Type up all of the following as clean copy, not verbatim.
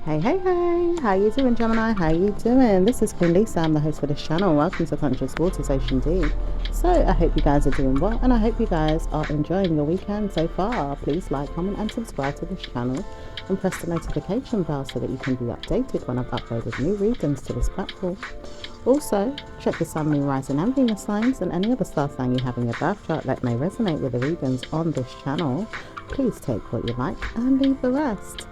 Hey, how you doing, Gemini? How you doing? This is Queen Lisa. I'm the host for this channel. Welcome to Conscious Waters Ocean Deep. So I hope you guys are doing well, and I hope you guys are enjoying your weekend so far. Please like, comment and subscribe to this channel and press the notification bell so that you can be updated when I've uploaded new readings to this platform. Also, check the sun, moon, rising and Venus signs and any other star sign you have in your birth chart that may resonate with the readings on this channel. Please take what you like and leave the rest.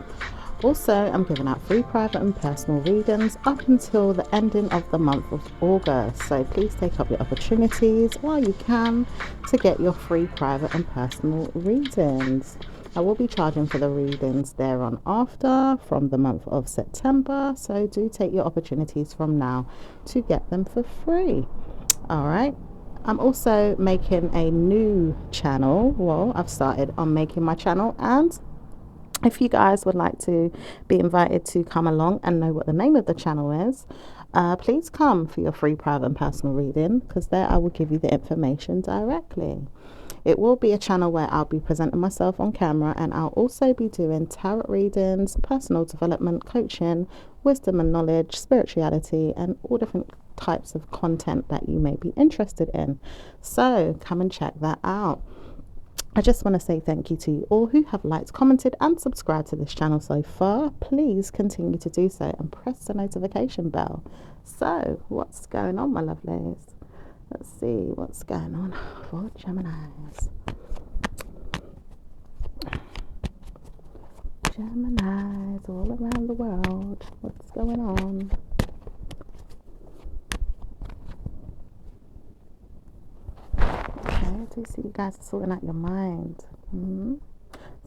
Also, I'm giving out free private and personal readings up until the ending of the month of August. So please take up your opportunities while you can to get your free private and personal readings. I will be charging for the readings thereon after from the month of September. So do take your opportunities from now to get them for free. All right. I'm also making a new channel. Well, I've started on making my channel, and if you guys would like to be invited to come along and know what the name of the channel is, please come for your free private and personal reading, because there I will give you the information directly. It will be a channel where I'll be presenting myself on camera, and I'll also be doing tarot readings, personal development, coaching, wisdom and knowledge, spirituality, and all different types of content that you may be interested in. So come and check that out. I just want to say thank you to you all who have liked, commented and subscribed to this channel so far. Please continue to do so and press the notification bell. So what's going on, my lovelies? Let's see what's going on for Geminis. Geminis all around the world. What's going on? I do see you guys sorting out your mind,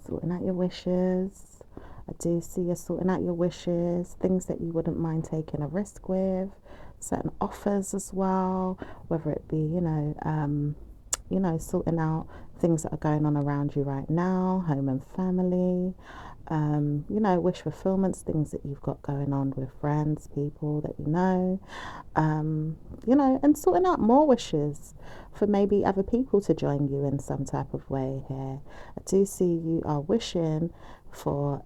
sorting out your wishes. I do see you sorting out your wishes, things that you wouldn't mind taking a risk with, certain offers as well, whether it be, sorting out things that are going on around you right now, home and family, wish fulfillments, things that you've got going on with friends, people that you know, and sorting out more wishes for maybe other people to join you in some type of way here. I do see you are wishing for,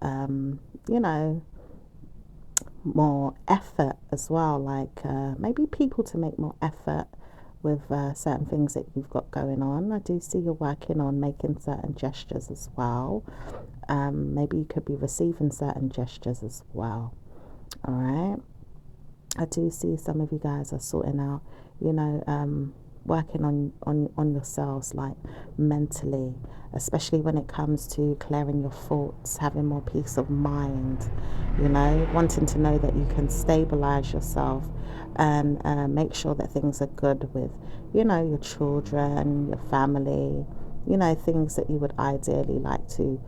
more effort as well, like maybe people to make more effort with certain things that you've got going on. I do see you're working on making certain gestures as well. Maybe you could be receiving certain gestures as well. All right. I do see some of you guys are sorting out, working on yourselves, like mentally, especially when it comes to clearing your thoughts, having more peace of mind, wanting to know that you can stabilize yourself and make sure that things are good with, your children, your family, things that you would ideally like to,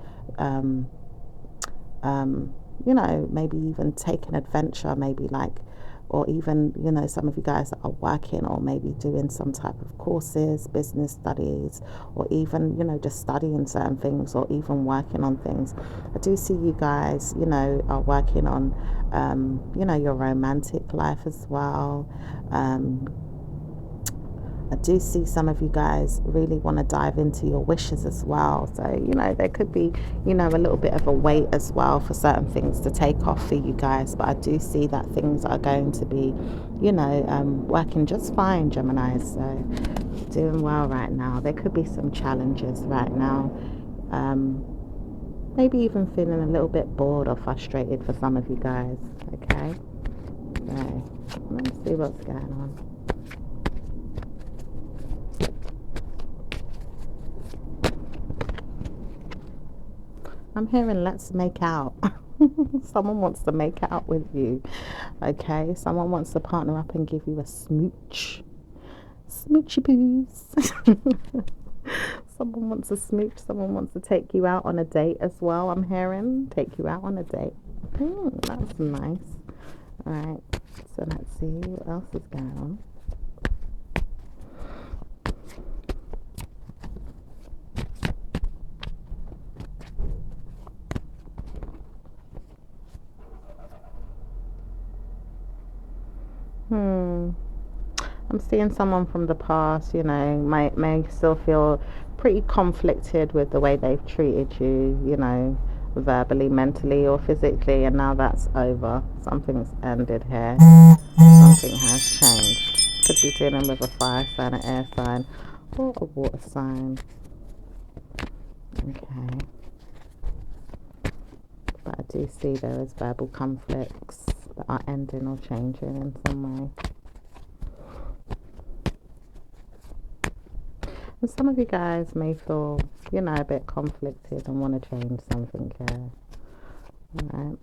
maybe even take an adventure, maybe like, or even, some of you guys that are working or maybe doing some type of courses, business studies, or even, just studying certain things or even working on things. I do see you guys, are working on, your romantic life as well. I do see some of you guys really want to dive into your wishes as well. So, there could be, a little bit of a wait as well for certain things to take off for you guys. But I do see that things are going to be, working just fine, Gemini. So, doing well right now. There could be some challenges right now. Maybe even feeling a little bit bored or frustrated for some of you guys. Okay. So, let's see what's going on. I'm hearing let's make out. Someone wants to make out with you. Okay, someone wants to partner up and give you a smooch. Smoochy poos. Someone wants to smooch. Someone wants to take you out on a date as well. I'm hearing take you out on a date. That's nice. All right, so let's see what else is going on. I'm seeing someone from the past, may still feel pretty conflicted with the way they've treated you, verbally, mentally, or physically, and now that's over. Something's ended here. Something has changed. Could be dealing with a fire sign, an air sign, or a water sign. Okay. But I do see there is verbal conflicts that are ending or changing in some way. And some of you guys may feel, you know, a bit conflicted and want to change something here. Alright.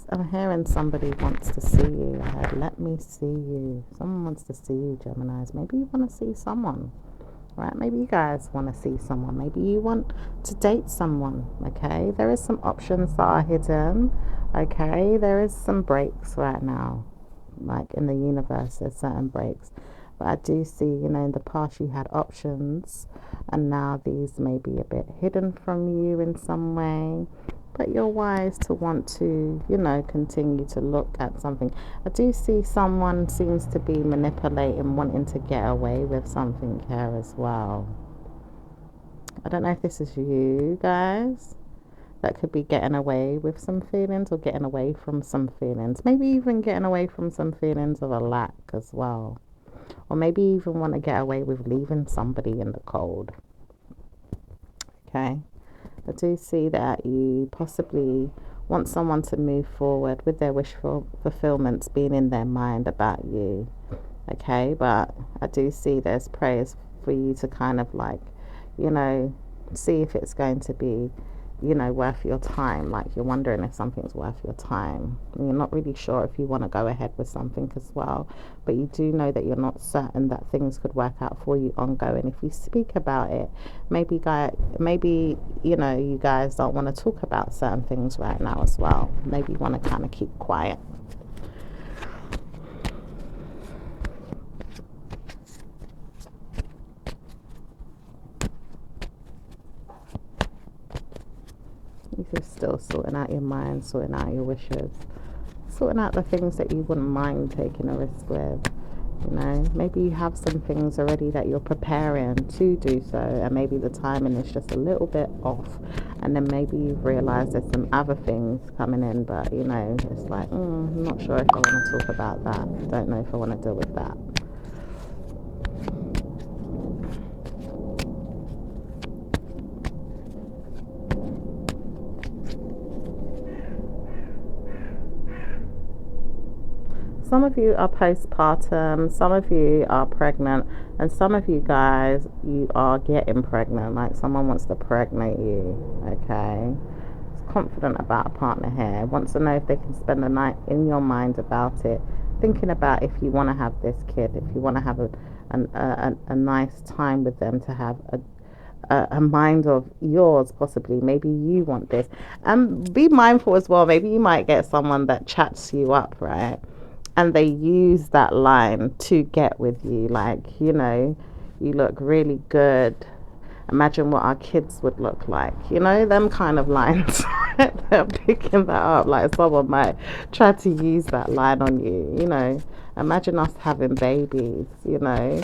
I'm hearing somebody wants to see you. I heard, let me see you. Someone wants to see you, Geminis. Maybe you want to see someone. Right? Maybe you guys want to see someone. Maybe you want to date someone. Okay? There is some options that are hidden. Okay? There is some breaks right now. Like in the universe, there's certain breaks. But I do see, you know, in the past you had options, and now these may be a bit hidden from you in some way. But you're wise to want to, you know, continue to look at something. I do see someone seems to be manipulating, wanting to get away with something here as well. I don't know if this is you guys. That could be getting away with some feelings or getting away from some feelings. Maybe even getting away from some feelings of a lack as well. Or maybe even want to get away with leaving somebody in the cold. Okay? I do see that you possibly want someone to move forward with their wish for fulfillments being in their mind about you. Okay, but I do see there's prayers for you to kind of like, you know, see if it's going to be, you know, worth your time. Like you're wondering if something's worth your time. And you're not really sure if you want to go ahead with something as well. But you do know that you're not certain that things could work out for you ongoing. If you speak about it, maybe you know, you guys don't want to talk about certain things right now as well. Maybe you want to kind of keep quiet. You're still sorting out your mind, sorting out your wishes, sorting out the things that you wouldn't mind taking a risk with. You know, maybe you have some things already that you're preparing to do so, and maybe the timing is just a little bit off, and then maybe you've realized there's some other things coming in, but you know, it's like, I'm not sure if I want to talk about that. Don't know if I want to deal with that. Some of you are postpartum, some of you are pregnant, and some of you guys, you are getting pregnant. Like someone wants to pregnate you, okay? It's confident about a partner here. Wants to know if they can spend the night in your mind about it, thinking about if you want to have this kid, if you want to have a nice time with them, to have a mind of yours, possibly. Maybe you want this. And be mindful as well, maybe you might get someone that chats you up, right? And they use that line to get with you, like, you know, you look really good, imagine what our kids would look like, you know, them kind of lines. They're picking that up, like someone might try to use that line on you, you know, imagine us having babies, you know,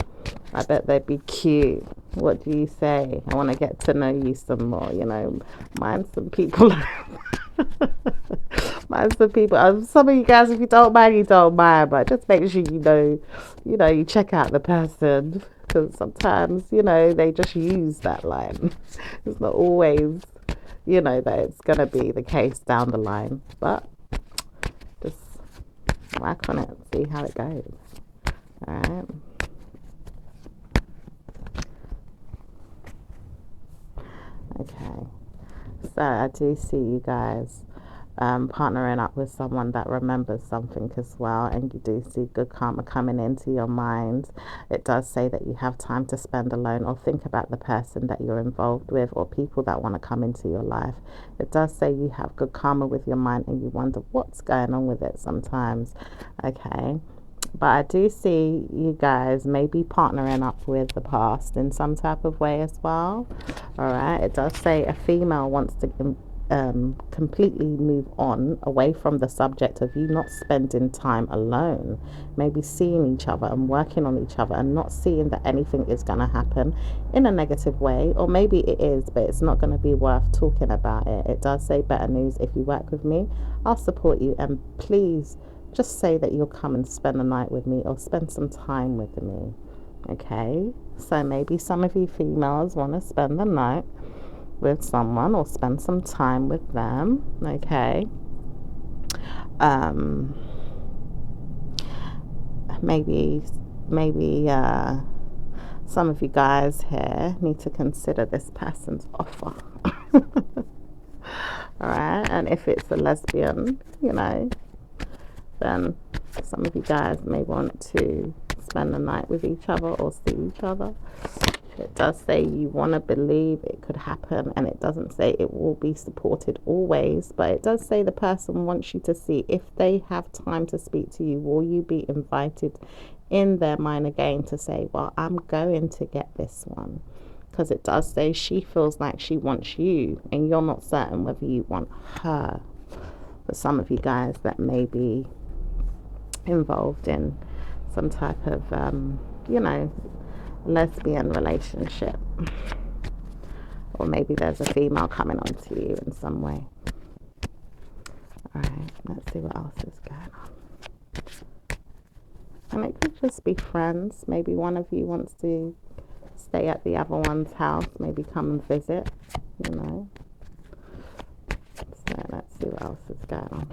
I bet they'd be cute. What do you say? I want to get to know you some more, you know. Mind some people. Mind some people. Some of you guys, if you don't mind, you don't mind. But just make sure you know, you check out the person. Because sometimes, you know, they just use that line. It's not always, you know, that it's going to be the case down the line. But just work on it. See how it goes. All right. Okay, so I do see you guys partnering up with someone that remembers something as well, and you do see good karma coming into your mind. It does say that you have time to spend alone or think about the person that you're involved with or people that want to come into your life. It does say you have good karma with your mind and you wonder what's going on with it sometimes. Okay, but I do see you guys maybe partnering up with the past in some type of way as well. All right, it does say a female wants to completely move on away from the subject of you not spending time alone, maybe seeing each other and working on each other, and not seeing that anything is going to happen in a negative way, or maybe it is, but it's not going to be worth talking about it. It does say better news. If you work with me, I'll support you, and please just say that you'll come and spend the night with me or spend some time with me. Okay, so maybe some of you females want to spend the night with someone or spend some time with them. Okay, maybe some of you guys here need to consider this person's offer. All right, and if it's a lesbian, then some of you guys may want to spend the night with each other or see each other. It does say you want to believe it could happen, and it doesn't say it will be supported always, but it does say the person wants you to see if they have time to speak to you. Will you be invited in their mind again to say, well, I'm going to get this one? Because it does say she feels like she wants you, and you're not certain whether you want her. For some of you guys that may be involved in some type of, lesbian relationship, or maybe there's a female coming on to you in some way. All right, let's see what else is going on. And it could just be friends. Maybe one of you wants to stay at the other one's house, maybe come and visit, So let's see what else is going on.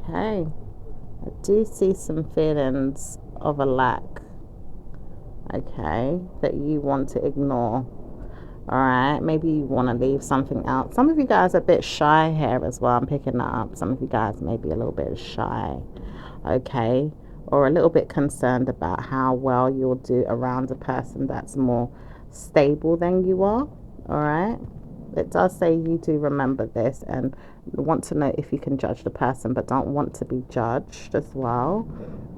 Okay, I do see some feelings of a lack, okay, that you want to ignore. All right, maybe you want to leave something out. Some of you guys are a bit shy here as well. I'm picking that up. Some of you guys may be a little bit shy, okay, or a little bit concerned about how well you'll do around a person that's more stable than you are. All right, it does say you do remember this and want to know if you can judge the person, but don't want to be judged as well.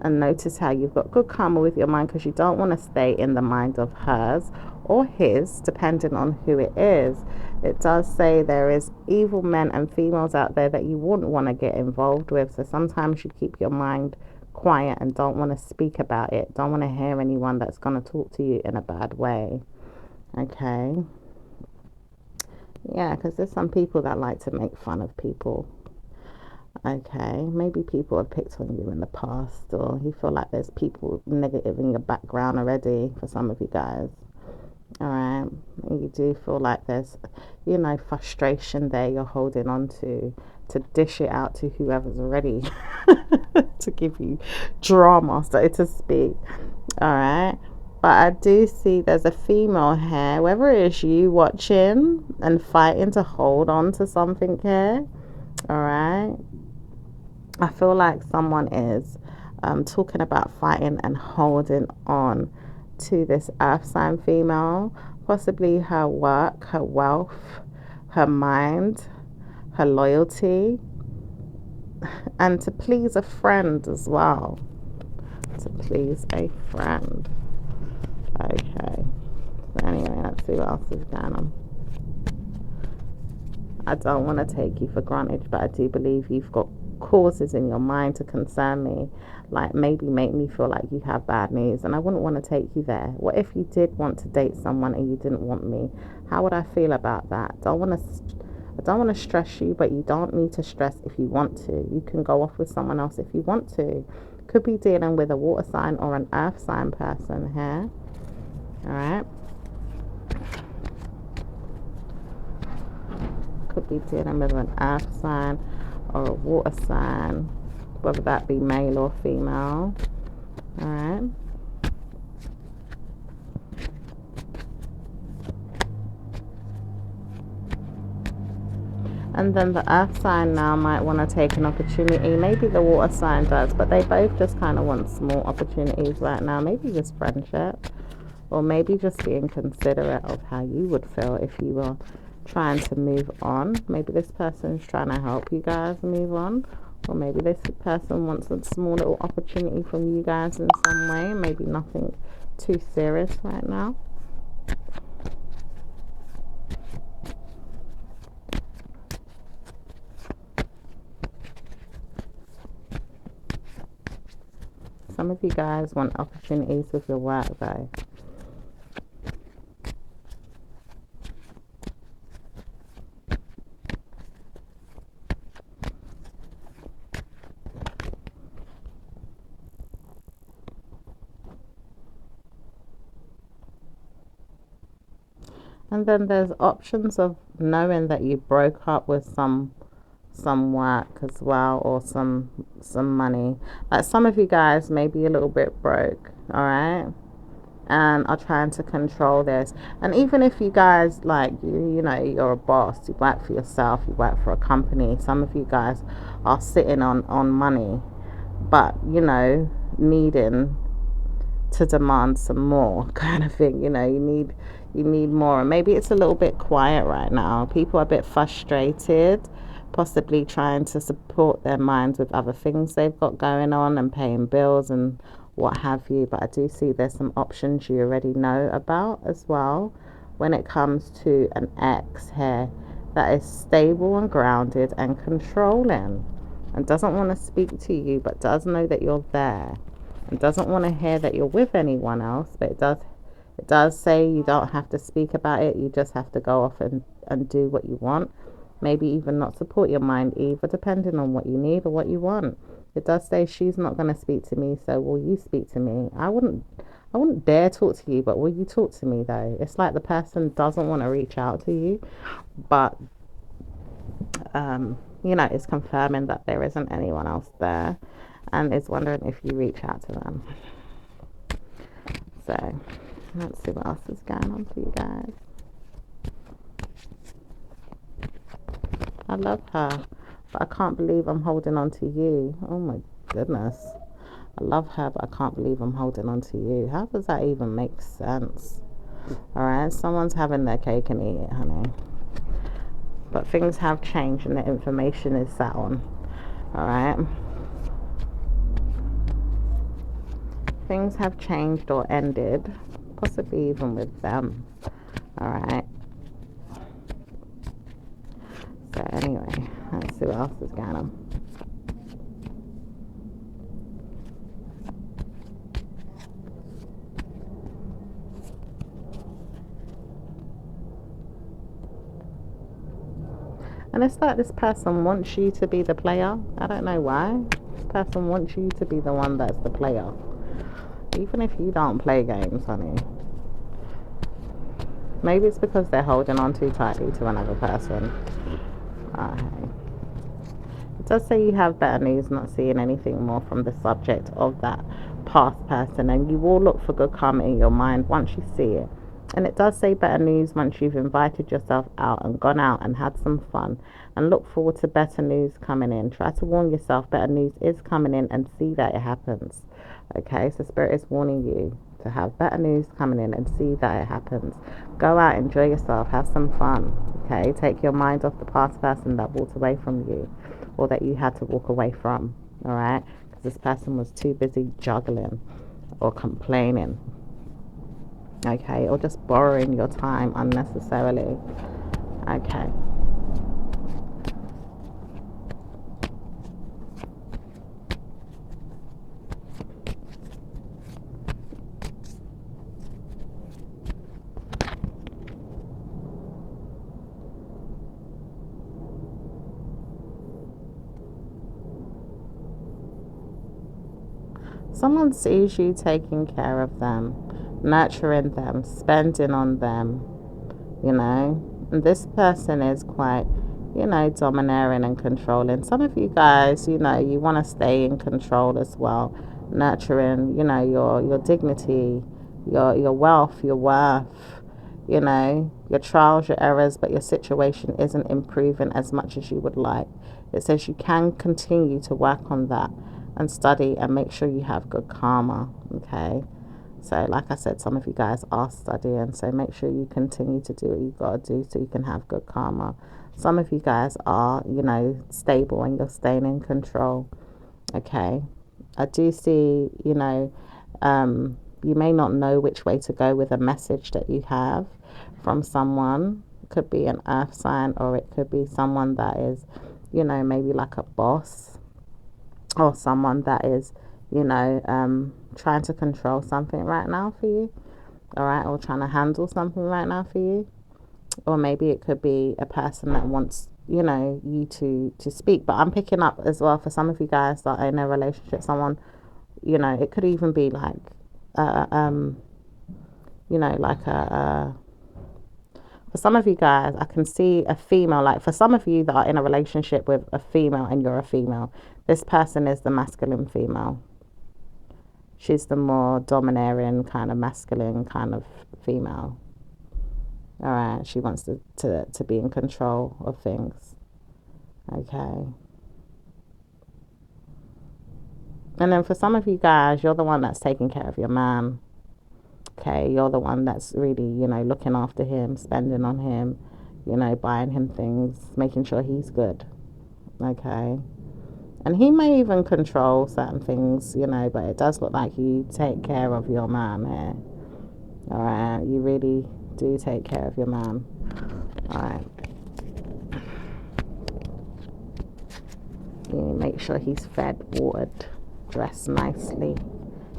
And notice how you've got good karma with your mind, because you don't want to stay in the mind of hers or his, depending on who it is. It does say there is evil men and females out there that you wouldn't want to get involved with. So sometimes you keep your mind quiet and don't want to speak about it. Don't want to hear anyone that's going to talk to you in a bad way. Okay. Yeah, because there's some people that like to make fun of people. Okay, maybe people have picked on you in the past, or you feel like there's people negative in your background already for some of you guys. All right, you do feel like there's, frustration there you're holding on to dish it out to whoever's ready to give you drama, so to speak. All right. But I do see there's a female here, whether it's you watching and fighting to hold on to something here. All right. I feel like someone is talking about fighting and holding on to this earth sign female, possibly her work, her wealth, her mind, her loyalty, and to please a friend as well. To please a friend. Okay, so anyway, let's see what else is going on. I don't want to take you for granted, but I do believe you've got causes in your mind to concern me, like maybe make me feel like you have bad news, and I wouldn't want to take you there. What if you did want to date someone and you didn't want me? How would I feel about that? I don't want to stress you, but you don't need to stress if you want to. You can go off with someone else if you want to. Could be dealing with a water sign or an earth sign person here. All right, could be dealing with an earth sign or a water sign, whether that be male or female. All right. And then the earth sign now might want to take an opportunity. Maybe the water sign does, but they both just kind of want small opportunities right now. Maybe just friendship. or maybe just being considerate of how you would feel if you were trying to move on. Maybe this person's trying to help you guys move on, or maybe this person wants a small little opportunity from you guys in some way. Maybe nothing too serious right now. Some of you guys want opportunities with your work though. And then there's options of knowing that you broke up with some work as well, or some money. Like some of you guys may be a little bit broke, all right, and are trying to control this. And even if you guys, like, you know, you're a boss, you work for yourself, you work for a company, some of you guys are sitting on money, but you know, needing to demand some more kind of thing. You know, you need more, and maybe it's a little bit quiet right now. People are a bit frustrated, possibly trying to support their minds with other things they've got going on and paying bills and what have you. But I do see there's some options you already know about as well when it comes to an ex here that is stable and grounded and controlling, and doesn't want to speak to you but does know that you're there, and doesn't want to hear that you're with anyone else. But it does say you don't have to speak about it. You just have to go off and do what you want. Maybe even not support your mind either, depending on what you need or what you want. It does say she's not going to speak to me, so will you speak to me? I wouldn't dare talk to you, but will you talk to me though? It's like the person doesn't want to reach out to you, but you know, it's confirming that there isn't anyone else there, and is wondering if you reach out to them. So let's see what else is going on for you guys. I love her, but I can't believe I'm holding on to you. Oh my goodness. I love her, but I can't believe I'm holding on to you. How does that even make sense? Alright, someone's having their cake and eat it, honey. But things have changed and the information is sat on. Alright. Things have changed or ended, possibly even with them. Alright. So anyway, let's see what else is going on. And it's like this person wants you to be the player. I don't know why. This person wants you to be the one that's the player. Even if you don't play games, honey. Maybe it's because they're holding on too tightly to another person. Okay. It does say you have better news, not seeing anything more from the subject of that past person, and you will look for good karma in your mind once you see it. And it does say better news once you've invited yourself out and gone out and had some fun, and look forward to better news coming in. Try to warn yourself better news is coming in and see that it happens. Okay, so Spirit is warning you to have better news coming in and see that it happens. Go out, enjoy yourself, have some fun. Okay, take your mind off the past person that walked away from you, or that you had to walk away from. All right, because this person was too busy juggling or complaining. Okay, or just borrowing your time unnecessarily. Okay. Someone sees you taking care of them, nurturing them, spending on them, you know. And this person is quite, you know, domineering and controlling. Some of you guys, you know, you want to stay in control as well, nurturing, you know, your dignity, your wealth, your worth, you know, your trials, your errors, but your situation isn't improving as much as you would like. It says you can continue to work on that and study and make sure you have good karma. Okay, So like I said, some of you guys are studying, so make sure you continue to do what you got to do so you can have good karma. Some of you guys are, stable and you're staying in control. Okay. I do see, you may not know which way to go with a message that you have from someone. It could be an earth sign, or it could be someone that is, maybe like a boss, or someone that is, trying to control something right now for you. All right. Or trying to handle something right now for you. Or maybe it could be a person that wants you to speak. But I'm picking up as well, for some of you guys that are in a relationship, someone, it could even be like like for some of you guys, I can see a female. Like for some of you that are in a relationship with a female and you're a female, this person is the masculine female. She's the more domineering kind of masculine kind of female. All right, she wants to be in control of things. Okay. And then for some of you guys, you're the one that's taking care of your man. Okay, you're the one that's really, looking after him, spending on him, buying him things, making sure he's good. Okay. And he may even control certain things, but it does look like you take care of your man here. All right, you really do take care of your man. All right. You make sure he's fed, watered, dressed nicely.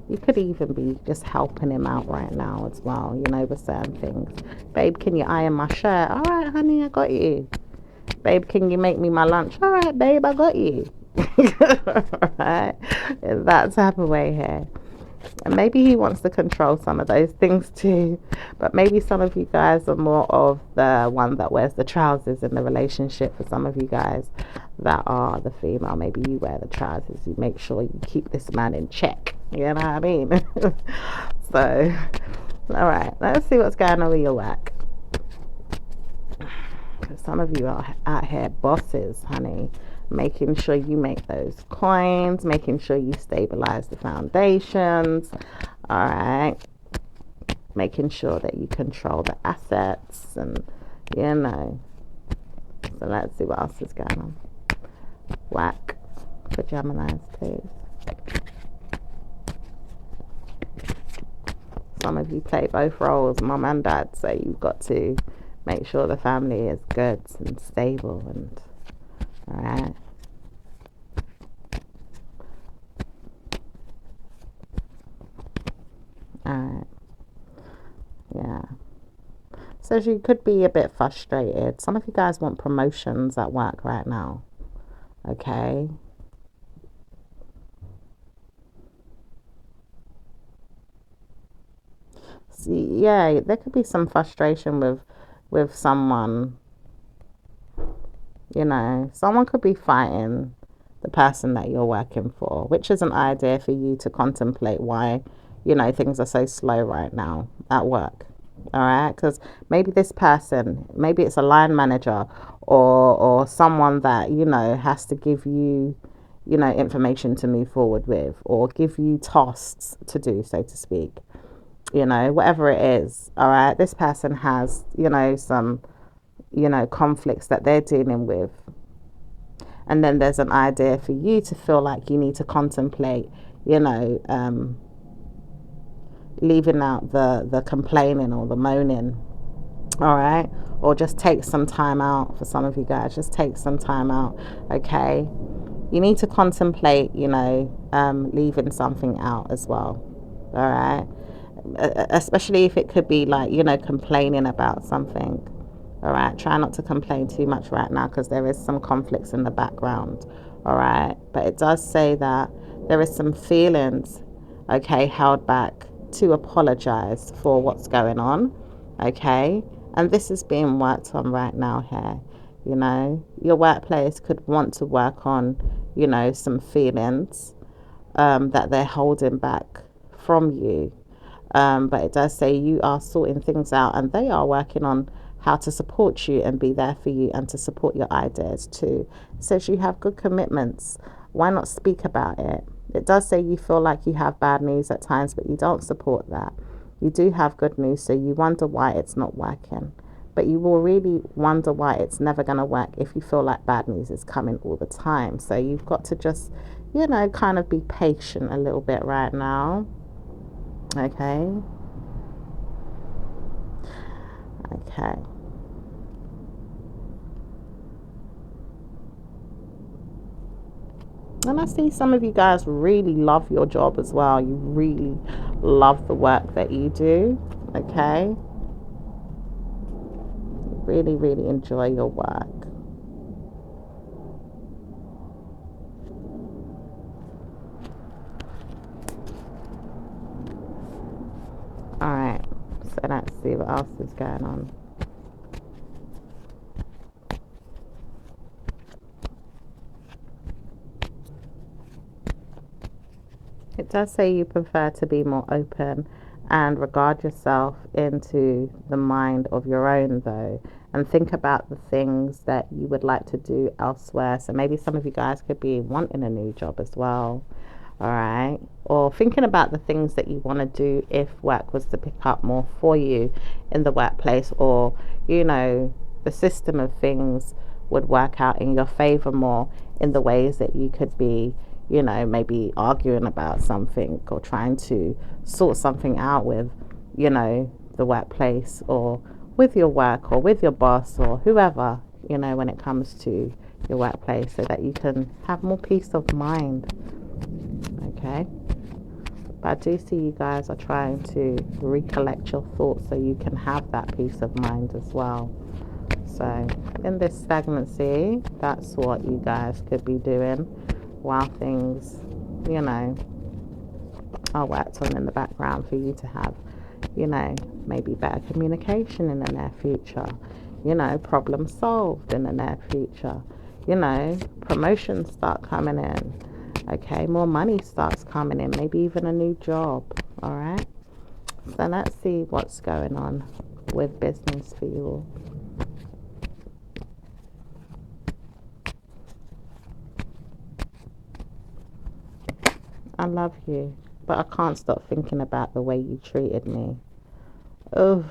You could even be just helping him out right now as well, with certain things. Babe, can you iron my shirt? All right, honey, I got you. Babe, can you make me my lunch? All right, babe, I got you. Right? That type of way here. And maybe he wants to control some of those things too. But maybe some of you guys are more of the one that wears the trousers in the relationship. For some of you guys that are the female, maybe you wear the trousers. You make sure you keep this man in check. You know what I mean? So, all right. Let's see what's going on with your work. Some of you are out here bosses, honey. Making sure you make those coins, making sure you stabilize the foundations. All right. Making sure that you control the assets, and So let's see what else is going on. Whack for Geminis, please. Some of you play both roles, mum and dad, so you've got to make sure the family is good and stable, and all right. All right. Yeah. So you could be a bit frustrated. Some of you guys want promotions at work right now. Okay. See, yeah, there could be some frustration with someone. Someone could be fighting the person that you're working for, which is an idea for you to contemplate why, things are so slow right now at work. All right, because maybe this person, maybe it's a line manager, or someone that has to give you, information to move forward with, or give you tasks to do, so to speak. Whatever it is. All right, this person has, some conflicts that they're dealing with. And then there's an idea for you to feel like you need to contemplate, leaving out the complaining or the moaning. All right. Or just take some time out. For some of you guys, just take some time out. Okay. You need to contemplate, leaving something out as well. All right. Especially if it could be like, complaining about something. All right. Try not to complain too much right now, because there is some conflicts in the background. All right. But it does say that there is some feelings, okay, held back, to apologize for what's going on. Okay. And this is being worked on right now here. Your workplace could want to work on, some feelings that they're holding back from you. But it does say you are sorting things out, and they are working on how to support you and be there for you and to support your ideas too. It says you have good commitments. Why not speak about it? It does say you feel like you have bad news at times, but you don't support that. You do have good news, so you wonder why it's not working. But you will really wonder why it's never going to work if you feel like bad news is coming all the time. So you've got to just, kind of be patient a little bit right now. Okay. Okay. And I see some of you guys really love your job as well. You really love the work that you do. Okay. Really, really enjoy your work. Alright. So let's see what else is going on. It does say you prefer to be more open and regard yourself into the mind of your own, though, and think about the things that you would like to do elsewhere. So maybe some of you guys could be wanting a new job as well. All right. Or thinking about the things that you want to do if work was to pick up more for you in the workplace, or, the system of things would work out in your favor more in the ways that you could be, maybe arguing about something or trying to sort something out with, the workplace, or with your work, or with your boss, or whoever, when it comes to your workplace, so that you can have more peace of mind. Okay. But I do see you guys are trying to recollect your thoughts so you can have that peace of mind as well. So in this stagnancy, that's what you guys could be doing while things, are worked on in the background for you to have, maybe better communication in the near future, problem solved in the near future, promotions start coming in. Okay, more money starts coming in, maybe even a new job. All right. So let's see what's going on with business for you all. I love you, but I can't stop thinking about the way you treated me. Oh.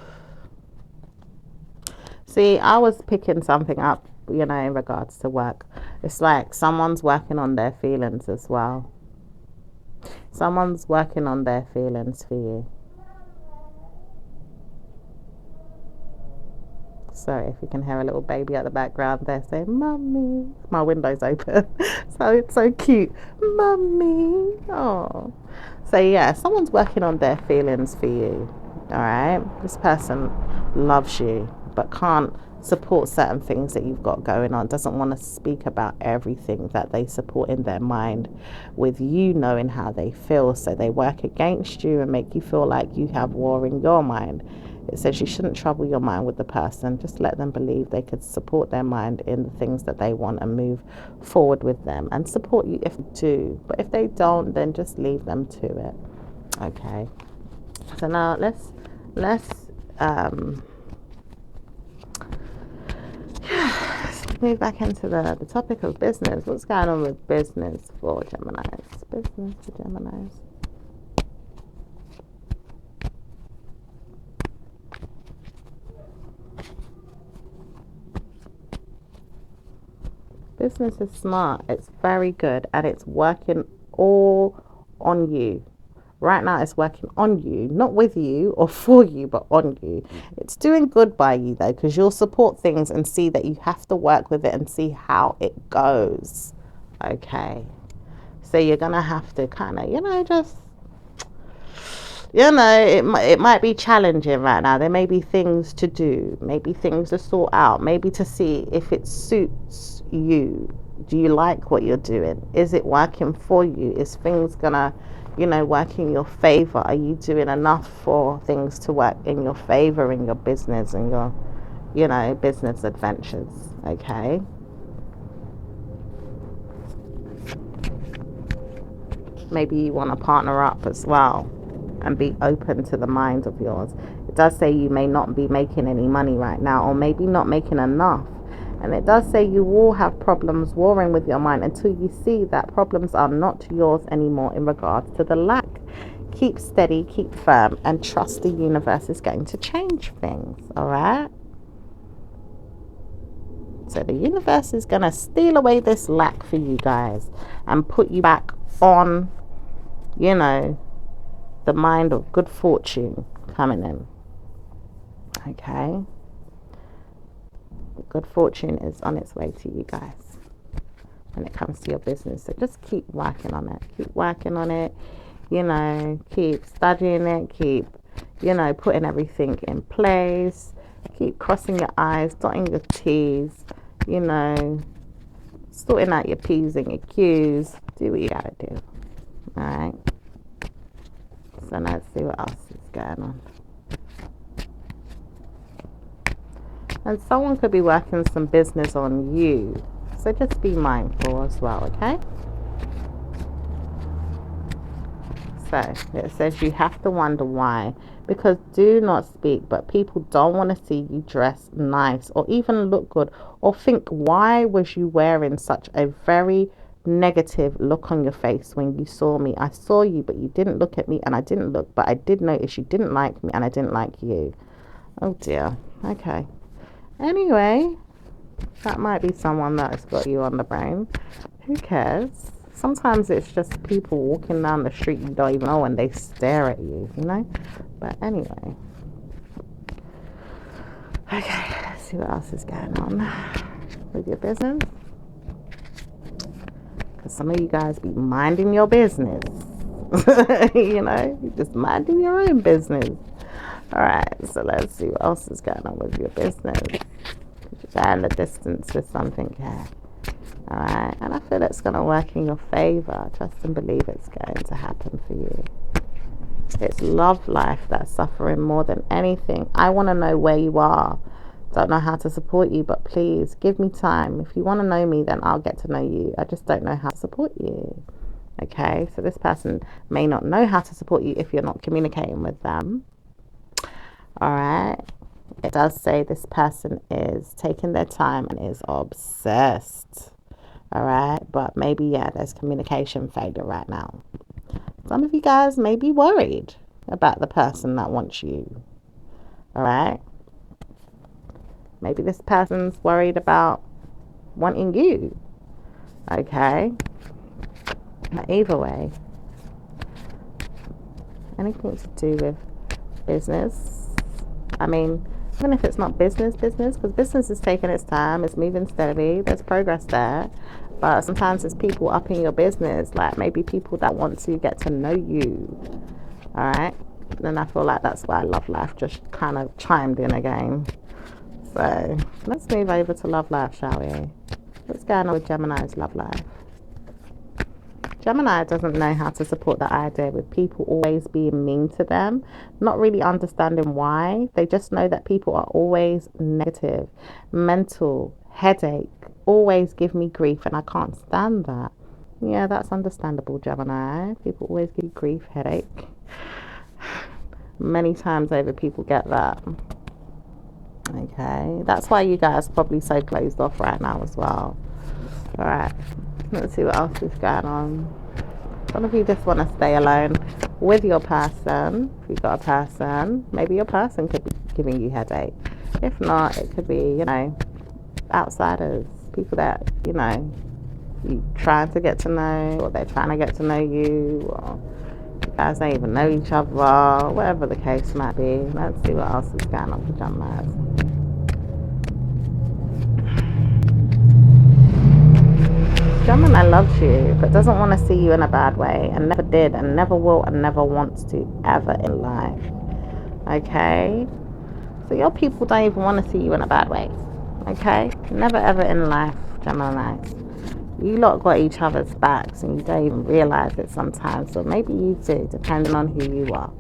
See, I was picking something up, in regards to work. It's like someone's working on their feelings as well. Someone's working on their feelings for you. Sorry if you can hear a little baby at the background there saying, "Mummy." My window's open. So it's so cute. "Mummy." Oh. So yeah, someone's working on their feelings for you. Alright? This person loves you but can't support certain things that you've got going on, doesn't want to speak about everything that they support in their mind with you knowing how they feel, so they work against you and make you feel like you have war in your mind. It says you shouldn't trouble your mind with the person, just let them believe they could support their mind in the things that they want and move forward with them and support you if they do. But if they don't, then just leave them to it. Okay, so now let's move back into the topic of business. What's going on with business for Geminis? Business for Geminis. Business is smart. It's very good, and it's working all on you. Right now, it's working on you, not with you or for you, but on you. It's doing good by you, though, because you'll support things and see that you have to work with it and see how it goes. Okay. So you're going to have to kind of, just, it might be challenging right now. There may be things to do, maybe things to sort out, maybe to see if it suits you. Do you like what you're doing? Is it working for you? Is things going to work in your favor? Are you doing enough for things to work in your favor in your business and your, business adventures? Okay. Maybe you want to partner up as well and be open to the mind of yours. It does say you may not be making any money right now, or maybe not making enough. And it does say you will have problems warring with your mind until you see that problems are not yours anymore in regards to the lack. Keep steady, keep firm, and trust the universe is going to change things, all right? So the universe is going to steal away this lack for you guys and put you back on, you know, the mind of good fortune coming in. Okay? Good fortune is on its way to you guys when it comes to your business. So just keep working on it. Keep working on it. You know, keep studying it. Keep, you know, putting everything in place. Keep crossing your I's, dotting your T's. You know, sorting out your P's and your Q's. Do what you gotta do. Alright? So let's see what else is going on. And someone could be working some business on you. So just be mindful as well, okay? So it says you have to wonder why. Because do not speak, but people don't want to see you dress nice or even look good. Or think, why was you wearing such a very negative look on your face when you saw me? I saw you, but you didn't look at me, and I didn't look. But I did notice you didn't like me, and I didn't like you. Oh dear. Okay. Anyway, that might be someone that has got you on the brain. Who cares? Sometimes it's just people walking down the street you don't even know and they stare at you, you know? But anyway. Okay, let's see what else is going on with your business. Because some of you guys be minding your business. You know? You're just minding your own business. Alright, so let's see what else is going on with your business. You're in the distance with something here. Alright, and I feel it's going to work in your favor. Trust and believe it's going to happen for you. It's love life that's suffering more than anything. I want to know where you are. Don't know how to support you, but please give me time. If you want to know me, then I'll get to know you. I just don't know how to support you. Okay, so this person may not know how to support you if you're not communicating with them. Alright, it does say this person is taking their time and is obsessed. Alright, but maybe, yeah, there's communication failure right now. Some of you guys may be worried about the person that wants you. Alright, maybe this person's worried about wanting you. Okay, but either way, anything to do with business. I mean, even if it's not business, because business is taking its time, it's moving steadily, there's progress there. But sometimes it's people up in your business, like maybe people that want to get to know you. Alright? And I feel like that's why love life just kind of chimed in again. So let's move over to love life, shall we? What's going on with Gemini's love life? Gemini doesn't know how to support the idea with people always being mean to them, not really understanding why. They just know that people are always negative, mental, headache, always give me grief, and I can't stand that. Yeah, that's understandable, Gemini. People always give you grief, headache. Many times over, people get that. Okay, that's why you guys are probably so closed off right now as well. Alright, let's see what else is going on. Some of you just want to stay alone with your person. If you've got a person, maybe your person could be giving you headache. If not, it could be, you know, outsiders, people that, you know, you trying to get to know, or they're trying to get to know you, or you guys don't even know each other, whatever the case might be. Let's see what else is going on with Gemini. Gemini loves you, but doesn't want to see you in a bad way, and never did, and never will, and never wants to ever in life. Okay? So your people don't even want to see you in a bad way. Okay? Never ever in life, Gemini. You lot got each other's backs, and you don't even realize it sometimes. So maybe you do, depending on who you are.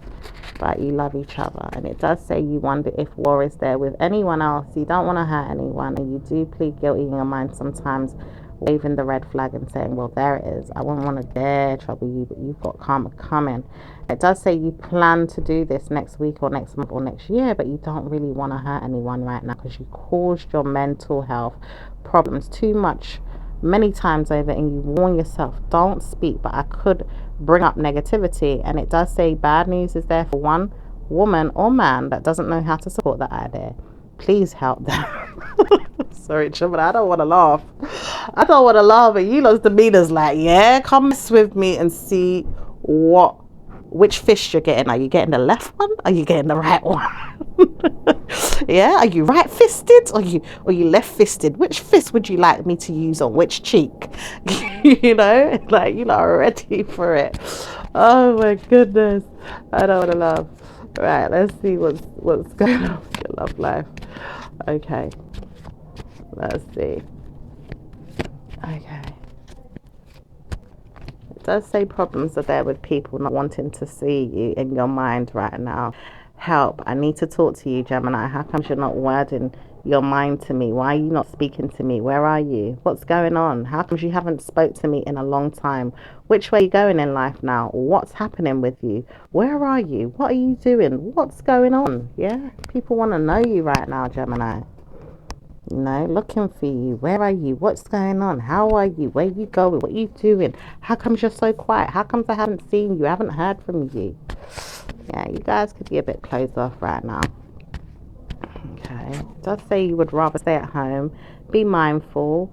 But you love each other. And it does say you wonder if war is there with anyone else. You don't want to hurt anyone, and you do plead guilty in your mind sometimes waving the red flag and saying, well, there it is. I wouldn't want to dare trouble you, but you've got karma coming. It does say you plan to do this next week or next month or next year, but you don't really want to hurt anyone right now because you caused your mental health problems too much many times over, and you warn yourself, don't speak, but I could bring up negativity. And it does say bad news is there for one woman or man that doesn't know how to support that idea. Please help them. Sorry, but I don't want to laugh. I don't want to laugh, but you lot's demeanor's like, yeah, come mess with me and see which fist you're getting. Are you getting the left one? Are you getting the right one? Yeah, are you right fisted or you left fisted? Which fist would you like me to use on which cheek? You know, like, you lot are ready for it. Oh my goodness, I don't want to laugh. Right, let's see what's going on with your love life. Okay, let's see. Okay, it does say problems are there with people not wanting to see you in your mind right now. Help, I need to talk to you, Gemini. How come you're not wording your mind to me? Why are you not speaking to me? Where are you? What's going on? How come you haven't spoke to me in a long time? Which way are you going in life now? What's happening with you? Where are you? What are you doing? What's going on? Yeah, people want to know you right now, Gemini. You know, looking for you. Where are you? What's going on? How are you? Where are you going? What are you doing? How comes you're so quiet? How comes I haven't seen you? I haven't heard from you? Yeah, you guys could be a bit closed off right now. Okay, it does say you would rather stay at home. Be mindful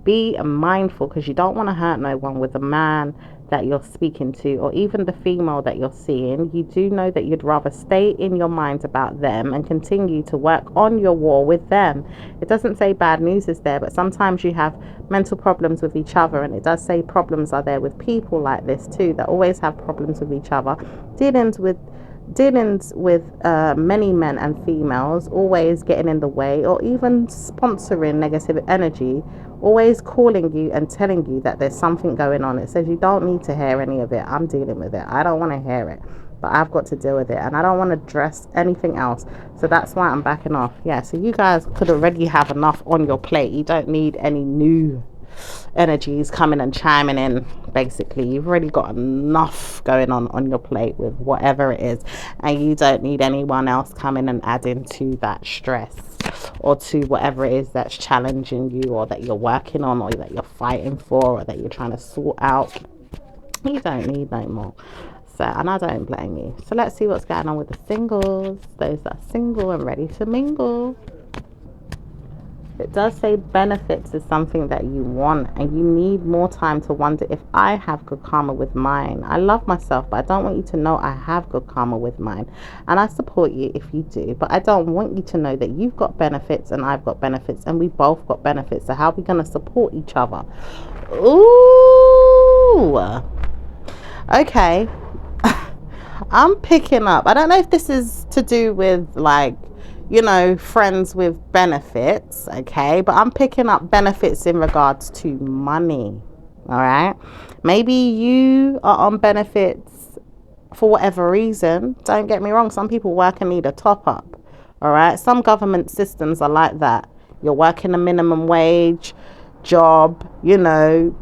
because you don't want to hurt no one with the man that you're speaking to, or even the female that you're seeing. You do know that you'd rather stay in your mind about them and continue to work on your war with them. It doesn't say bad news is there, but sometimes you have mental problems with each other, and it does say problems are there with people like this too, that always have problems with each other. Dealings with many men and females, always getting in the way or even sponsoring negative energy, always calling you and telling you that there's something going on. It says you don't need to hear any of it. I'm dealing with it. I don't want to hear it, but I've got to deal with it, and I don't want to address anything else. So that's why I'm backing off. Yeah, so you guys could already have enough on your plate. You don't need any new energies coming and chiming in. Basically, you've already got enough going on your plate with whatever it is, and you don't need anyone else coming and adding to that stress or to whatever it is that's challenging you, or that you're working on, or that you're fighting for, or that you're trying to sort out. You don't need no more. So, and I don't blame you. So let's see what's going on with the singles, those that are single and ready to mingle. It does say benefits is something that you want, and you need more time to wonder if I have good karma with mine. I love myself, but I don't want you to know I have good karma with mine. And I support you if you do, but I don't want you to know that you've got benefits and I've got benefits and we both got benefits. So how are we going to support each other? Ooh. Okay. I'm picking up. I don't know if this is to do with, like, you know, friends with benefits, okay, but I'm picking up benefits in regards to money. All right, maybe you are on benefits for whatever reason. Don't get me wrong, some people work and need a top up. All right, some government systems are like that. You're working a minimum wage job, you know,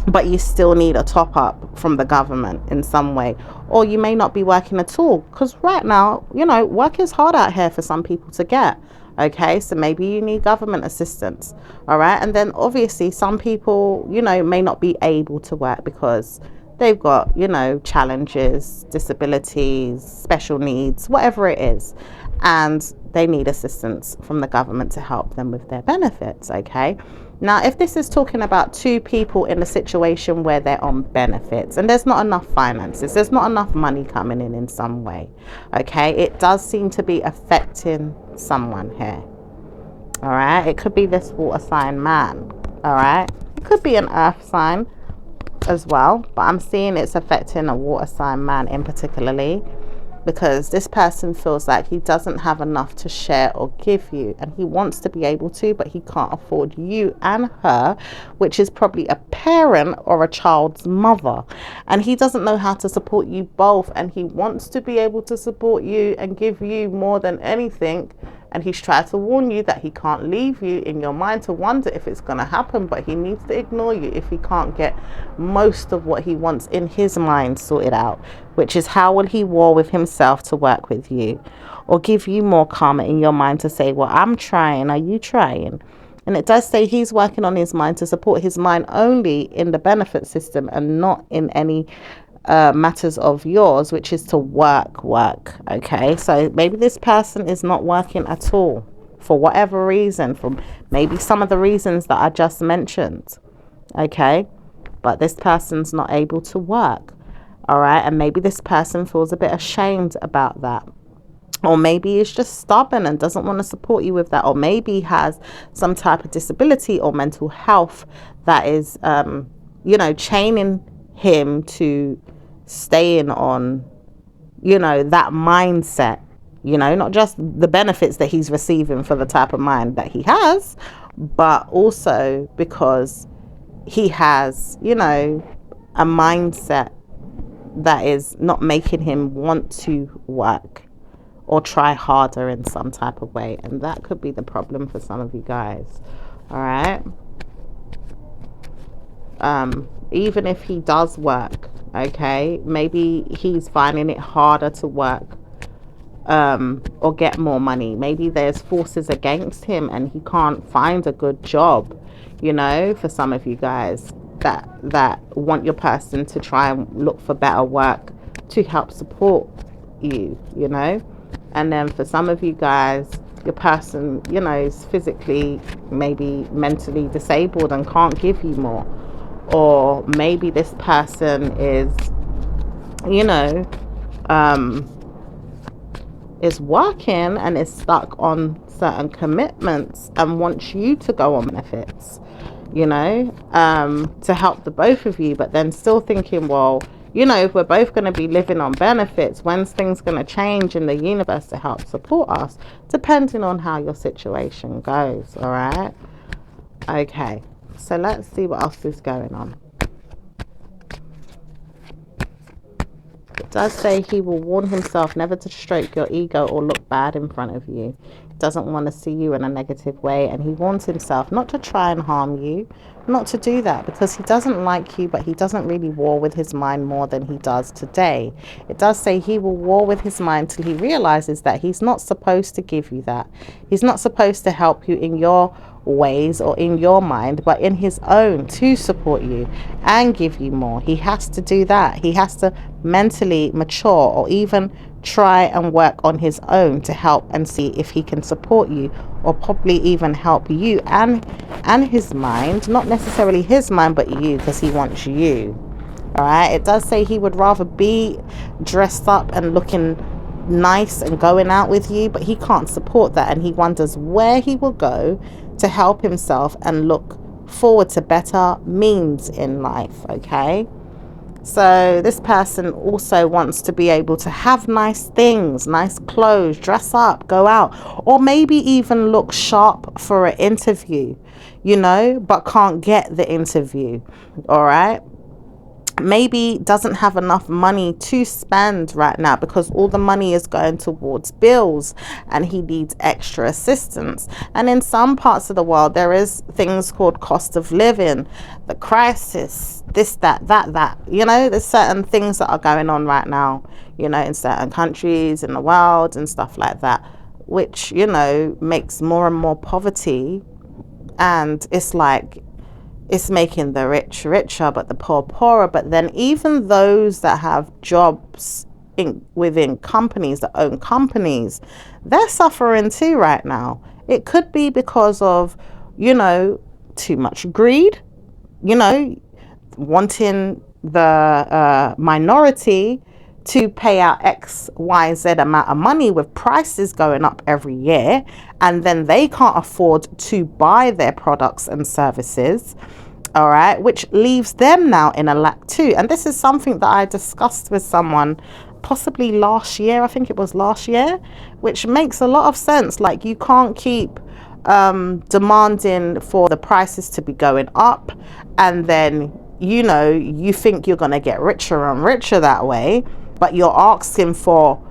but you still need a top up from the government in some way. Or you may not be working at all, because right now, you know, work is hard out here for some people to get. Okay, so maybe you need government assistance. All right, and then obviously some people, you know, may not be able to work because they've got, you know, challenges, disabilities, special needs, whatever it is, and they need assistance from the government to help them with their benefits. Okay, now if this is talking about two people in a situation where they're on benefits and there's not enough finances, there's not enough money coming in some way, okay, it does seem to be affecting someone here. All right, it could be this water sign man. All right, it could be an earth sign as well, but I'm seeing it's affecting a water sign man in particularly, because this person feels like he doesn't have enough to share or give you, and he wants to be able to, but he can't afford you and her, which is probably a parent or a child's mother, and he doesn't know how to support you both, and he wants to be able to support you and give you more than anything, And he's tried to warn you that he can't leave you in your mind to wonder if it's going to happen, but he needs to ignore you if he can't get most of what he wants in his mind sorted out, which is how will he war with himself to work with you, or give you more karma in your mind to say, well, I'm trying, are you trying? And it does say he's working on his mind to support his mind only in the benefit system and not in any matters of yours, which is to work. Okay, so maybe this person is not working at all for whatever reason, from maybe some of the reasons that I just mentioned. Okay, but this person's not able to work. All right, and maybe this person feels a bit ashamed about that. Or maybe he's just stubborn and doesn't want to support you with that. Or maybe he has some type of disability or mental health that is, chaining him to staying on, that mindset, not just the benefits that he's receiving for the type of mind that he has, but also because he has, a mindset that is not making him want to work or try harder in some type of way. And that could be the problem for some of you guys. All right. Even if he does work, okay, maybe he's finding it harder to work or get more money. Maybe there's forces against him and he can't find a good job, for some of you guys that want your person to try and look for better work to help support you, and then for some of you guys, your person, is physically, maybe mentally disabled and can't give you more. Or maybe this person is, is working and is stuck on certain commitments and wants you to go on benefits, to help the both of you, but then still thinking, well, if we're both going to be living on benefits, when's things going to change in the universe to help support us, depending on how your situation goes. All right. Okay. So let's see what else is going on. It does say he will warn himself never to stroke your ego or look bad in front of you. He doesn't want to see you in a negative way, and he warns himself not to try and harm you, not to do that, because he doesn't like you, but he doesn't really war with his mind more than he does today. It does say he will war with his mind till he realizes that he's not supposed to give you that. He's not supposed to help you in your ways or in your mind, but in his own, to support you and give you more. He has to do that. He has to mentally mature, or even try and work on his own to help and see if he can support you, or probably even help you and his mind, not necessarily his mind, but you, because he wants you. All right. It does say he would rather be dressed up and looking nice and going out with you, but he can't support that, and he wonders where he will go to help himself and look forward to better means in life. Okay, so this person also wants to be able to have nice things, nice clothes, dress up, go out, or maybe even look sharp for an interview, but can't get the interview. All right. Maybe doesn't have enough money to spend right now because all the money is going towards bills and he needs extra assistance. And in some parts of the world, there is things called cost of living, the crisis, this, that. There's certain things that are going on right now, in certain countries in the world and stuff like that, which, makes more and more poverty. And it's like, it's making the rich richer, but the poor poorer. But then even those that have jobs within companies, that own companies, they're suffering too right now. It could be because of, too much greed, wanting the minority to pay out X, Y, Z amount of money with prices going up every year, and then they can't afford to buy their products and services. All right, which leaves them now in a lack too. And this is something that I discussed with someone possibly last year. I think it was last year, which makes a lot of sense. Like, you can't keep demanding for the prices to be going up, and then you think you're going to get richer and richer that way, but you're asking for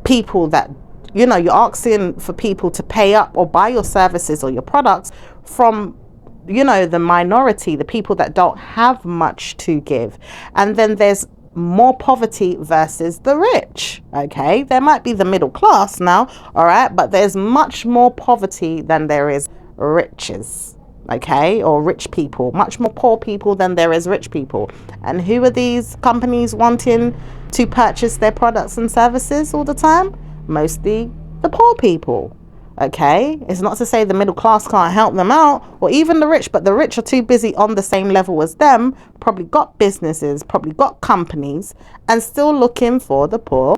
people that you know, you're asking for people to pay up or buy your services or your products from, you know, the minority, the people that don't have much to give. And then there's more poverty versus the rich. Okay, there might be the middle class now, all right, but there's much more poverty than there is riches. Okay, or rich people, much more poor people than there is rich people. And who are these companies wanting to purchase their products and services all the time? Mostly the poor people. Okay, it's not to say the middle class can't help them out, or even the rich, but the rich are too busy on the same level as them, probably got businesses, probably got companies, and still looking for the poor.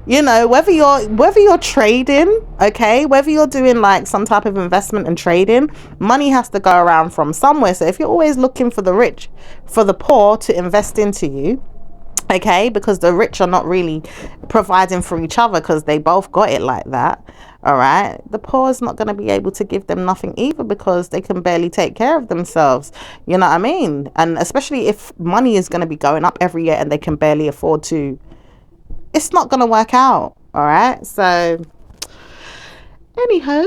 You know, whether you're trading, okay, whether you're doing like some type of investment and trading, money has to go around from somewhere. So if you're always looking for the rich, for the poor to invest into you, okay, because the rich are not really providing for each other because they both got it like that, all right, the poor is not going to be able to give them nothing either because they can barely take care of themselves. You know what I mean? And especially if money is going to be going up every year and they can barely afford to, it's not going to work out. All right, so anyhow,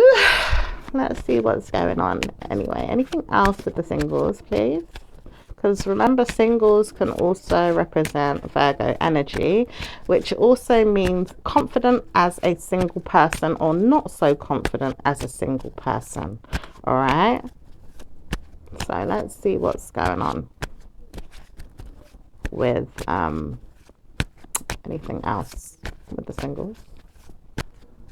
let's see what's going on. Anyway, anything else with the singles, please? Because remember, singles can also represent Virgo energy, which also means confident as a single person or not so confident as a single person. All right, so let's see what's going on with anything else with the singles.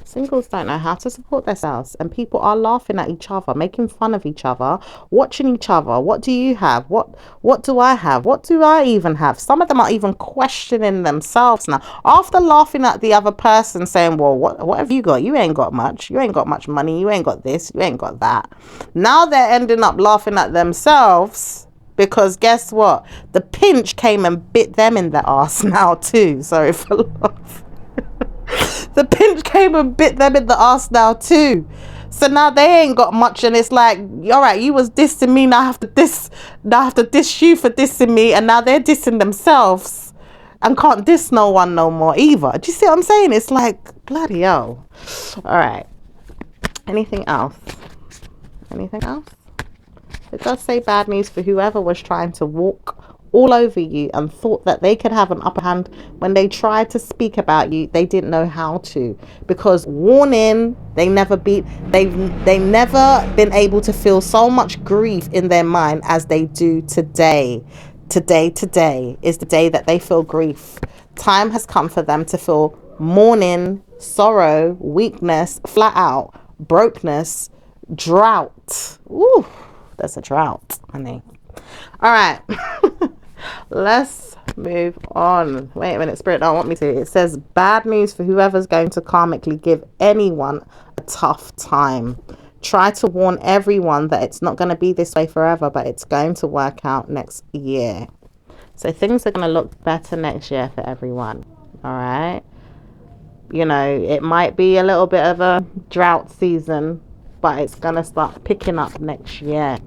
Singles don't know how to support themselves, and people are laughing at each other, making fun of each other, watching each other. What do you have? What do I have? What do I even have? Some of them are even questioning themselves now after laughing at the other person, saying, well, what have you got? You ain't got much. You ain't got much money. You ain't got this. You ain't got that. Now they're ending up laughing at themselves, because guess what? The pinch came and bit them in the ass now too. Sorry for laughing. The pinch came and bit them in the ass now too. So now they ain't got much, and it's like, all right, you was dissing me, now I have to diss you for dissing me, and now they're dissing themselves and can't diss no one no more either. Do you see what I'm saying? It's like, bloody hell. All right, anything else? Anything else? It does say bad news for whoever was trying to walk all over you and thought that they could have an upper hand. When they tried to speak about you, they didn't know how to, because warning, they've never been able to feel so much grief in their mind as they do today. Today is the day that they feel grief. Time has come for them to feel mourning, sorrow, weakness, flat out, brokenness, drought. Ooh, there's a drought, honey. All right. Let's move on. Wait a minute, Spirit don't want me to. It says bad news for whoever's going to karmically give anyone a tough time. Try to warn everyone that it's not going to be this way forever, but it's going to work out next year. So things are going to look better next year for everyone. All right. You know, it might be a little bit of a drought season, but it's going to start picking up next year.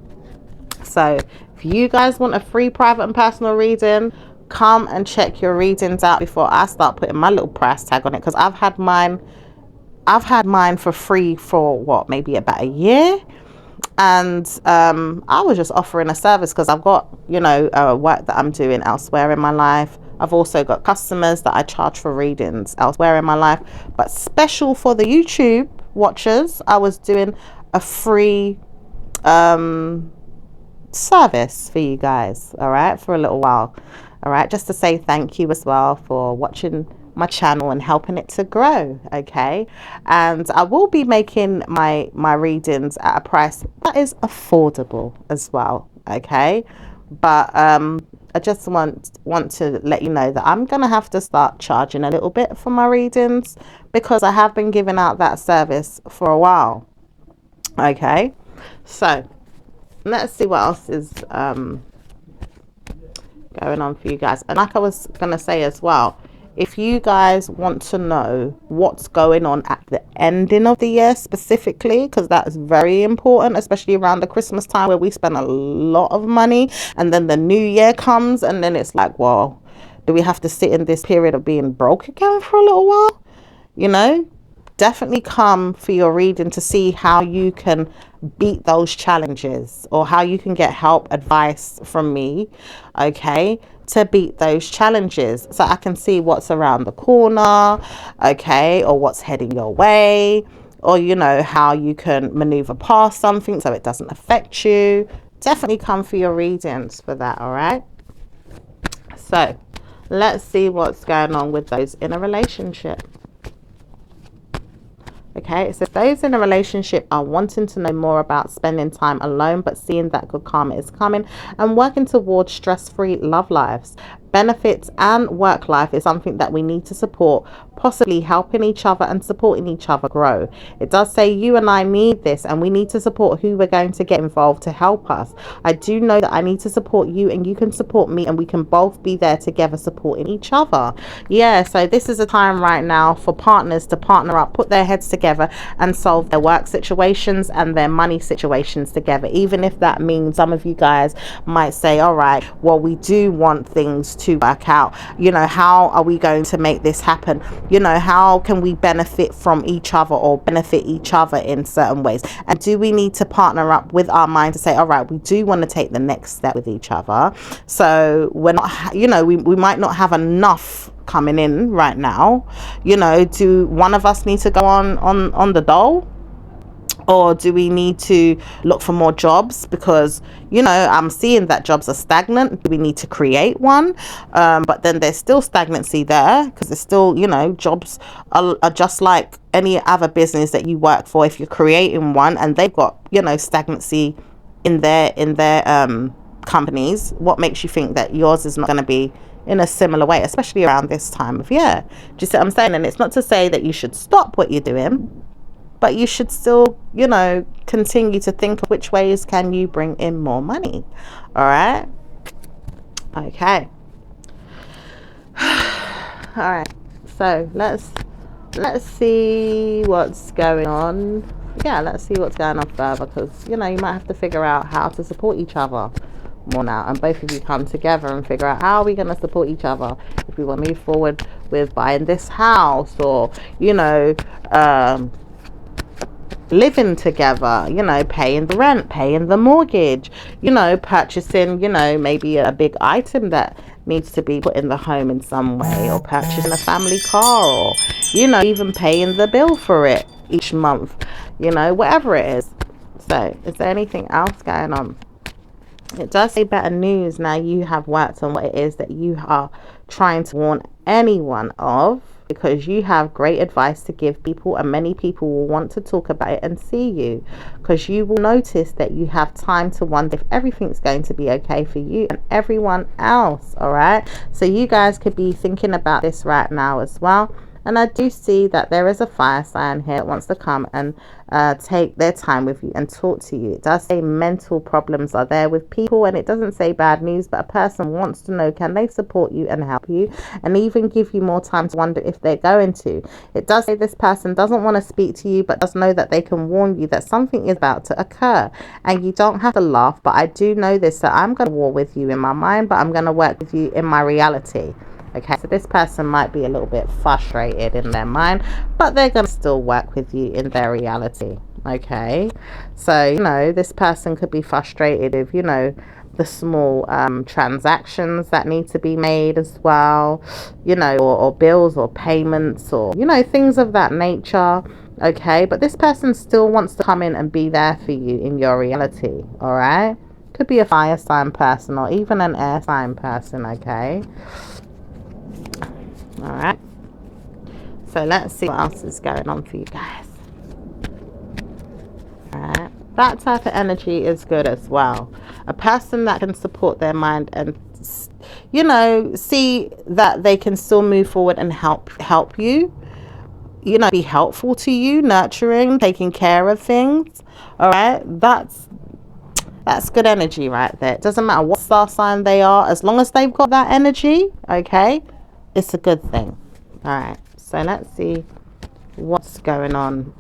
So if you guys want a free private and personal reading, come and check your readings out before I start putting my little price tag on it, because I've had mine for free for what, maybe about a year, and I was just offering a service because I've got, you know, work that I'm doing elsewhere in my life. I've also got customers that I charge for readings elsewhere in my life, but special for the YouTube watchers, I was doing a free service for you guys, all right, for a little while, all right, just to say thank you as well for watching my channel and helping it to grow. Okay, and I will be making my readings at a price that is affordable as well. Okay, but I just want to let you know that I'm gonna have to start charging a little bit for my readings, because I have been giving out that service for a while. Okay, so let's see what else is going on for you guys. And like I was gonna say as well, if you guys want to know what's going on at the ending of the year specifically, because that is very important, especially around the Christmas time where we spend a lot of money, and then the new year comes and then it's like, well, do we have to sit in this period of being broke again for a little while? you know, definitely come for your reading to see how you can beat those challenges, or how you can get help, advice from me, okay, to beat those challenges, so I can see what's around the corner, okay, or what's heading your way, or you know, how you can maneuver past something so it doesn't affect you. Definitely come for your readings for that. All right, so let's see what's going on with those in a relationship. Okay, so those in a relationship are wanting to know more about spending time alone, but seeing that good karma is coming, and working towards stress-free love lives. Benefits and work life is something that we need to support, possibly helping each other and supporting each other grow. It does say you and I need this, and we need to support who we're going to get involved to help us. I do know that I need to support you, and you can support me, and we can both be there together supporting each other. Yeah, so this is a time right now for partners to partner up, put their heads together and solve their work situations and their money situations together. Even if that means some of you guys might say, all right, well, we do want things to work out, you know, how are we going to make this happen? You know, how can we benefit from each other, or benefit each other in certain ways? And do we need to partner up with our mind to say, all right, we do want to take the next step with each other, so we're not, you know, we might not have enough coming in right now, you know, do one of us need to go on the dole, or do we need to look for more jobs? Because, you know, I'm seeing that jobs are stagnant. Do we need to create one? But then there's still stagnancy there, because there's still, you know, jobs are just like any other business that you work for. If you're creating one and they've got, you know, stagnancy in their companies, what makes you think that yours is not going to be in a similar way, especially around this time of year? Do you see what I'm saying? And it's not to say that you should stop what you're doing, but you should still, you know, continue to think of which ways can you bring in more money. All right. Okay. All right. So let's see what's going on. Yeah, let's see what's going on further, because, you know, you might have to figure out how to support each other more now, and both of you come together and figure out how are we going to support each other if we want to move forward with buying this house, or, you know, living together, you know, paying the rent, paying the mortgage, you know, purchasing, you know, maybe a big item that needs to be put in the home in some way, or purchasing a family car, or, you know, even paying the bill for it each month, you know, whatever it is. So is there anything else going on? It does say better news. Now you have worked on what it is that you are trying to warn anyone of, because you have great advice to give people, and many people will want to talk about it and see you, because you will notice that you have time to wonder if everything's going to be okay for you and everyone else. All right, so you guys could be thinking about this right now as well. And I do see that there is a fire sign here that wants to come and take their time with you and talk to you. It does say mental problems are there with people, and it doesn't say bad news, but a person wants to know, can they support you and help you, and even give you more time to wonder if they're going to. It does say this person doesn't want to speak to you, but does know that they can warn you that something is about to occur, and you don't have to laugh, but I do know this, that I'm going to war with you in my mind, but I'm going to work with you in my reality. Okay, so this person might be a little bit frustrated in their mind, but they're going to still work with you in their reality. Okay, so, you know, this person could be frustrated with, you know, the small transactions that need to be made as well, you know, or bills or payments, or, you know, things of that nature. Okay, but this person still wants to come in and be there for you in your reality. All right, could be a fire sign person, or even an air sign person. Okay. All right, so let's see what else is going on for you guys. All right, that type of energy is good as well. A person that can support their mind and, you know, see that they can still move forward and help you, you know, be helpful to you, nurturing, taking care of things. All right, that's good energy right there. It doesn't matter what star sign they are, as long as they've got that energy, okay, it's a good thing. All right, so let's see what's going on.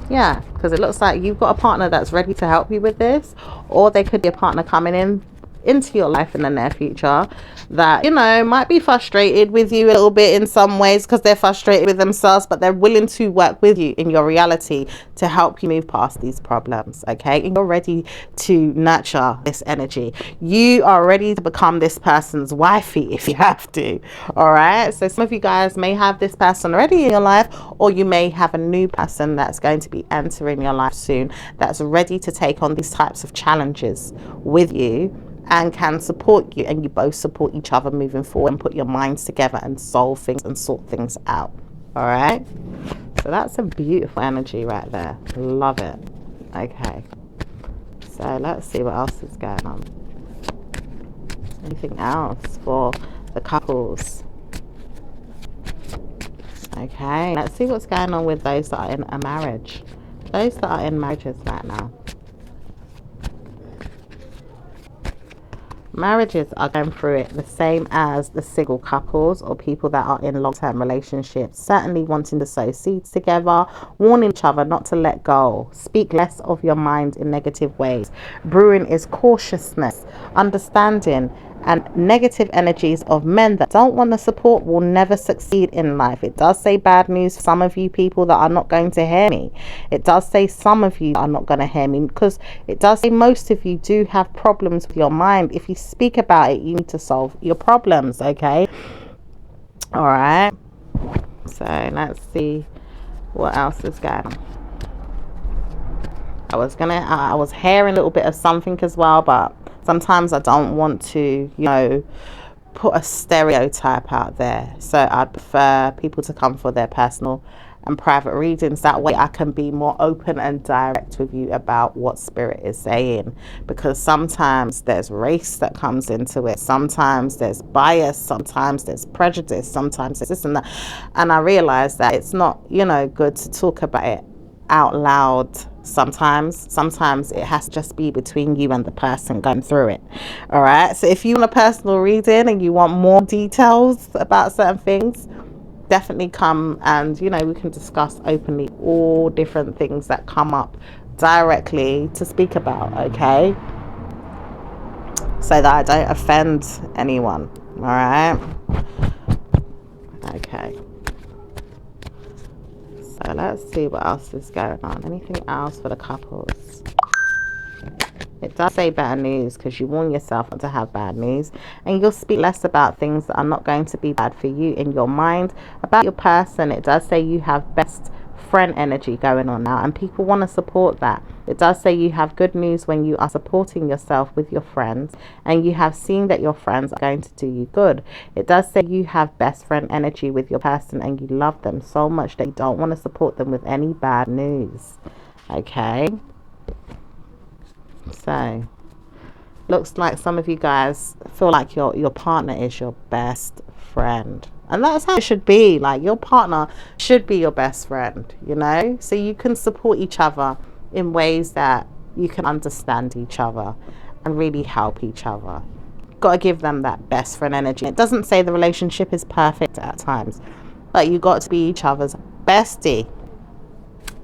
Yeah, because it looks like you've got a partner that's ready to help you with this, or there could be a partner coming in into your life in the near future that, you know, might be frustrated with you a little bit in some ways because they're frustrated with themselves, but they're willing to work with you in your reality to help you move past these problems. Okay, and you're ready to nurture this energy. You are ready to become this person's wifey if you have to. All right, so some of you guys may have this person already in your life, or you may have a new person that's going to be entering your life soon that's ready to take on these types of challenges with you and can support you, and you both support each other moving forward and put your minds together and solve things and sort things out. All right, so that's a beautiful energy right there. Love it. Okay, so let's see what else is going on. Anything else for the couples? Okay, let's see what's going on with those that are in a marriage. Those that are in marriages right now. Marriages are going through it the same as the single couples or people that are in long-term relationships, certainly wanting to sow seeds together, warning each other not to let go, speak less of your mind in negative ways. Brewing is cautiousness, understanding, and negative energies of men that don't want to support will never succeed in life. It does say bad news for some of you people that are not going to hear me. It does say some of you are not going to hear me, because it does say most of you do have problems with your mind. If you speak about it, you need to solve your problems. Okay, all right, so let's see what else is going on. I was hearing a little bit of something as well, but sometimes I don't want to, you know, put a stereotype out there. So I'd prefer people to come for their personal and private readings. That way I can be more open and direct with you about what spirit is saying, because sometimes there's race that comes into it, sometimes there's bias, sometimes there's prejudice, sometimes there's this and that, and I realize that it's not, you know, good to talk about it out loud. Sometimes it has to just be between you and the person going through it. All right, so if you want a personal reading and you want more details about certain things, definitely come, and, you know, we can discuss openly all different things that come up directly to speak about. Okay, so that I don't offend anyone. All right, okay. So let's see what else is going on. Anything else for the couples? It does say bad news, because you warn yourself not to have bad news, and you'll speak less about things that are not going to be bad for you in your mind. About your person, it does say you have best friend energy going on now, and people want to support that. It does say you have good news when you are supporting yourself with your friends, and you have seen that your friends are going to do you good. It does say you have best friend energy with your person, and you love them so much that you don't want to support them with any bad news. Okay, so looks like some of you guys feel like your partner is your best friend, and that's how it should be. Like, your partner should be your best friend, you know, so you can support each other in ways that you can understand each other and really help each other. Got to give them that best friend energy. It doesn't say the relationship is perfect at times, but you got to be each other's bestie.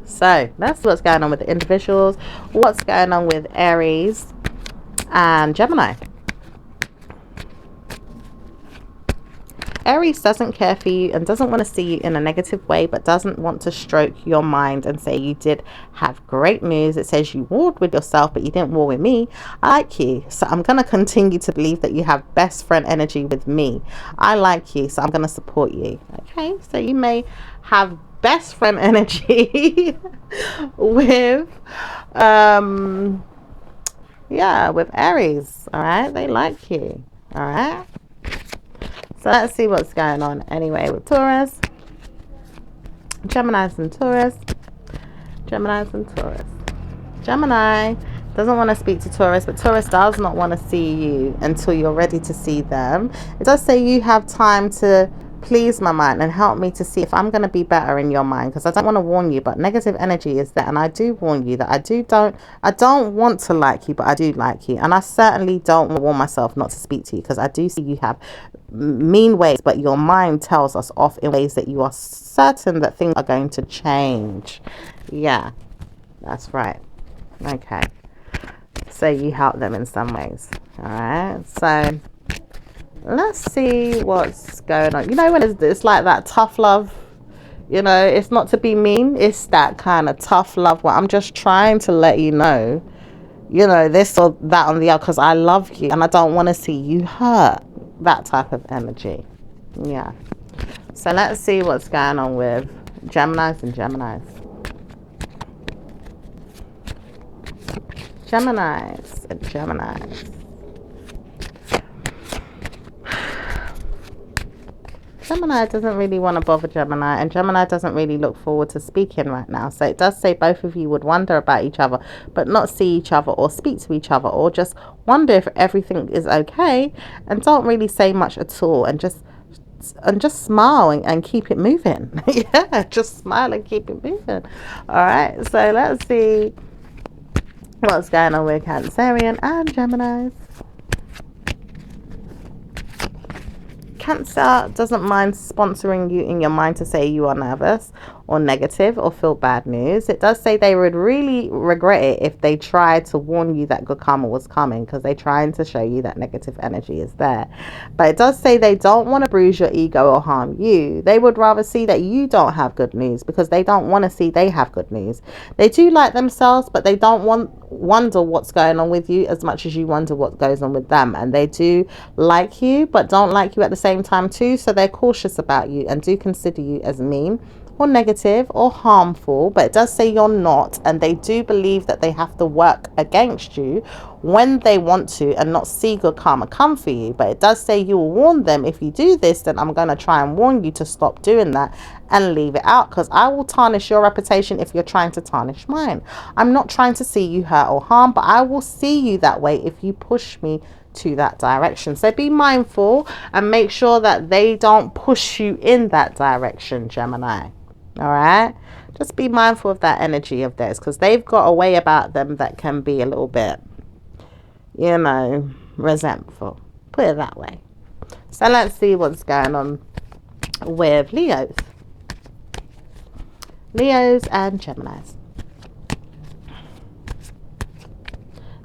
So that's what's going on with the individuals. What's going on with Aries and Gemini? Aries doesn't care for you and doesn't want to see you in a negative way, but doesn't want to stroke your mind and say you did have great news. It says you warred with yourself, but you didn't war with me. I like you, so I'm going to continue to believe that you have best friend energy with me. I like you, so I'm going to support you. Okay, so you may have best friend energy with with Aries. All right, they like you. All right, so let's see what's going on anyway with Taurus, Geminis and Taurus. Geminis and Taurus. Gemini doesn't want to speak to Taurus, but Taurus does not want to see you until you're ready to see them. It does say you have time to please my mind and help me to see if I'm going to be better in your mind, because I don't want to warn you, but negative energy is there, and I do warn you that I don't want to like you, but I do like you, and I certainly don't warn myself not to speak to you, because I do see you have mean ways, but your mind tells us off in ways that you are certain that things are going to change. Yeah, that's right. Okay, so you help them in some ways. All right, so let's see what's going on. You know, when it's like that tough love, you know, it's not to be mean, it's that kind of tough love where I'm just trying to let you know, you know, this or that on the other, because I love you and I don't want to see you hurt. That type of energy. Yeah. So let's see what's going on with Geminis and Geminis. Geminis and Geminis. Gemini doesn't really want to bother Gemini, and Gemini doesn't really look forward to speaking right now. So it does say both of you would wonder about each other, but not see each other or speak to each other, or just wonder if everything is okay, and don't really say much at all, and just smile and keep it moving. Yeah, just smile and keep it moving. All right, so let's see what's going on with Cancerian and Geminis. Cancer doesn't mind sponsoring you in your mind to say you are nervous or negative or feel bad news. It does say they would really regret it if they tried to warn you that good karma was coming, because they're trying to show you that negative energy is there. But it does say they don't want to bruise your ego or harm you. They would rather see that you don't have good news, because they don't want to see they have good news. They do like themselves, but they don't wonder what's going on with you as much as you wonder what goes on with them. And they do like you, but don't like you at the same time too. So they're cautious about you and do consider you as mean or negative or harmful, but it does say you're not, and they do believe that they have to work against you when they want to and not see good karma come for you. But it does say you will warn them, if you do this, then I'm going to try and warn you to stop doing that and leave it out, because I will tarnish your reputation if you're trying to tarnish mine. I'm not trying to see you hurt or harm, but I will see you that way if you push me to that direction. So be mindful and make sure that they don't push you in that direction, Gemini. All right, just be mindful of that energy of theirs, because they've got a way about them that can be a little bit, you know, resentful, put it that way. So let's see what's going on with Leos and Geminis.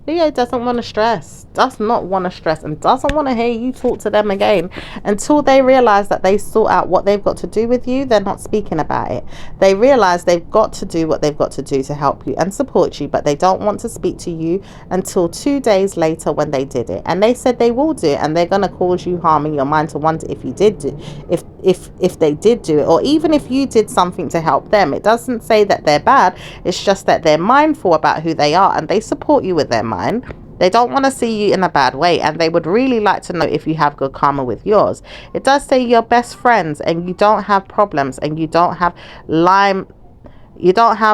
Leo doesn't want to stress, does not want to stress, and doesn't want to hear you talk to them again until they realize that they sort out what they've got to do with you. They're not speaking about it. They realize they've got to do what they've got to do to help you and support you, but they don't want to speak to you until 2 days later when they did it. And they said they will do it, and they're going to cause you harm in your mind to wonder if you did do, if they did do it, or even if you did something to help them. It doesn't say that they're bad. It's just that they're mindful about who they are and they support you with their mind. They don't want to see you in a bad way, and they would really like to know if you have good karma with yours. It does say you're best friends and you don't have problems, and you don't have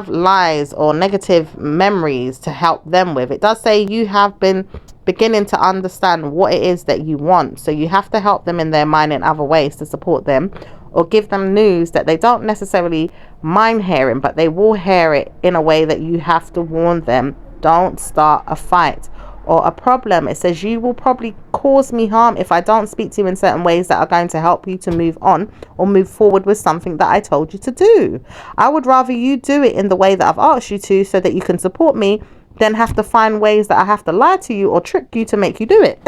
lies or negative memories to help them with. It does say you have been beginning to understand what it is that you want, so you have to help them in their mind in other ways to support them, or give them news that they don't necessarily mind hearing, but they will hear it in a way that you have to warn them, don't start a fight or a problem. It says you will probably cause me harm if I don't speak to you in certain ways that are going to help you to move on or move forward with something that I told you to do. I would rather you do it in the way that I've asked you to, so that you can support me, than have to find ways that I have to lie to you or trick you to make you do it.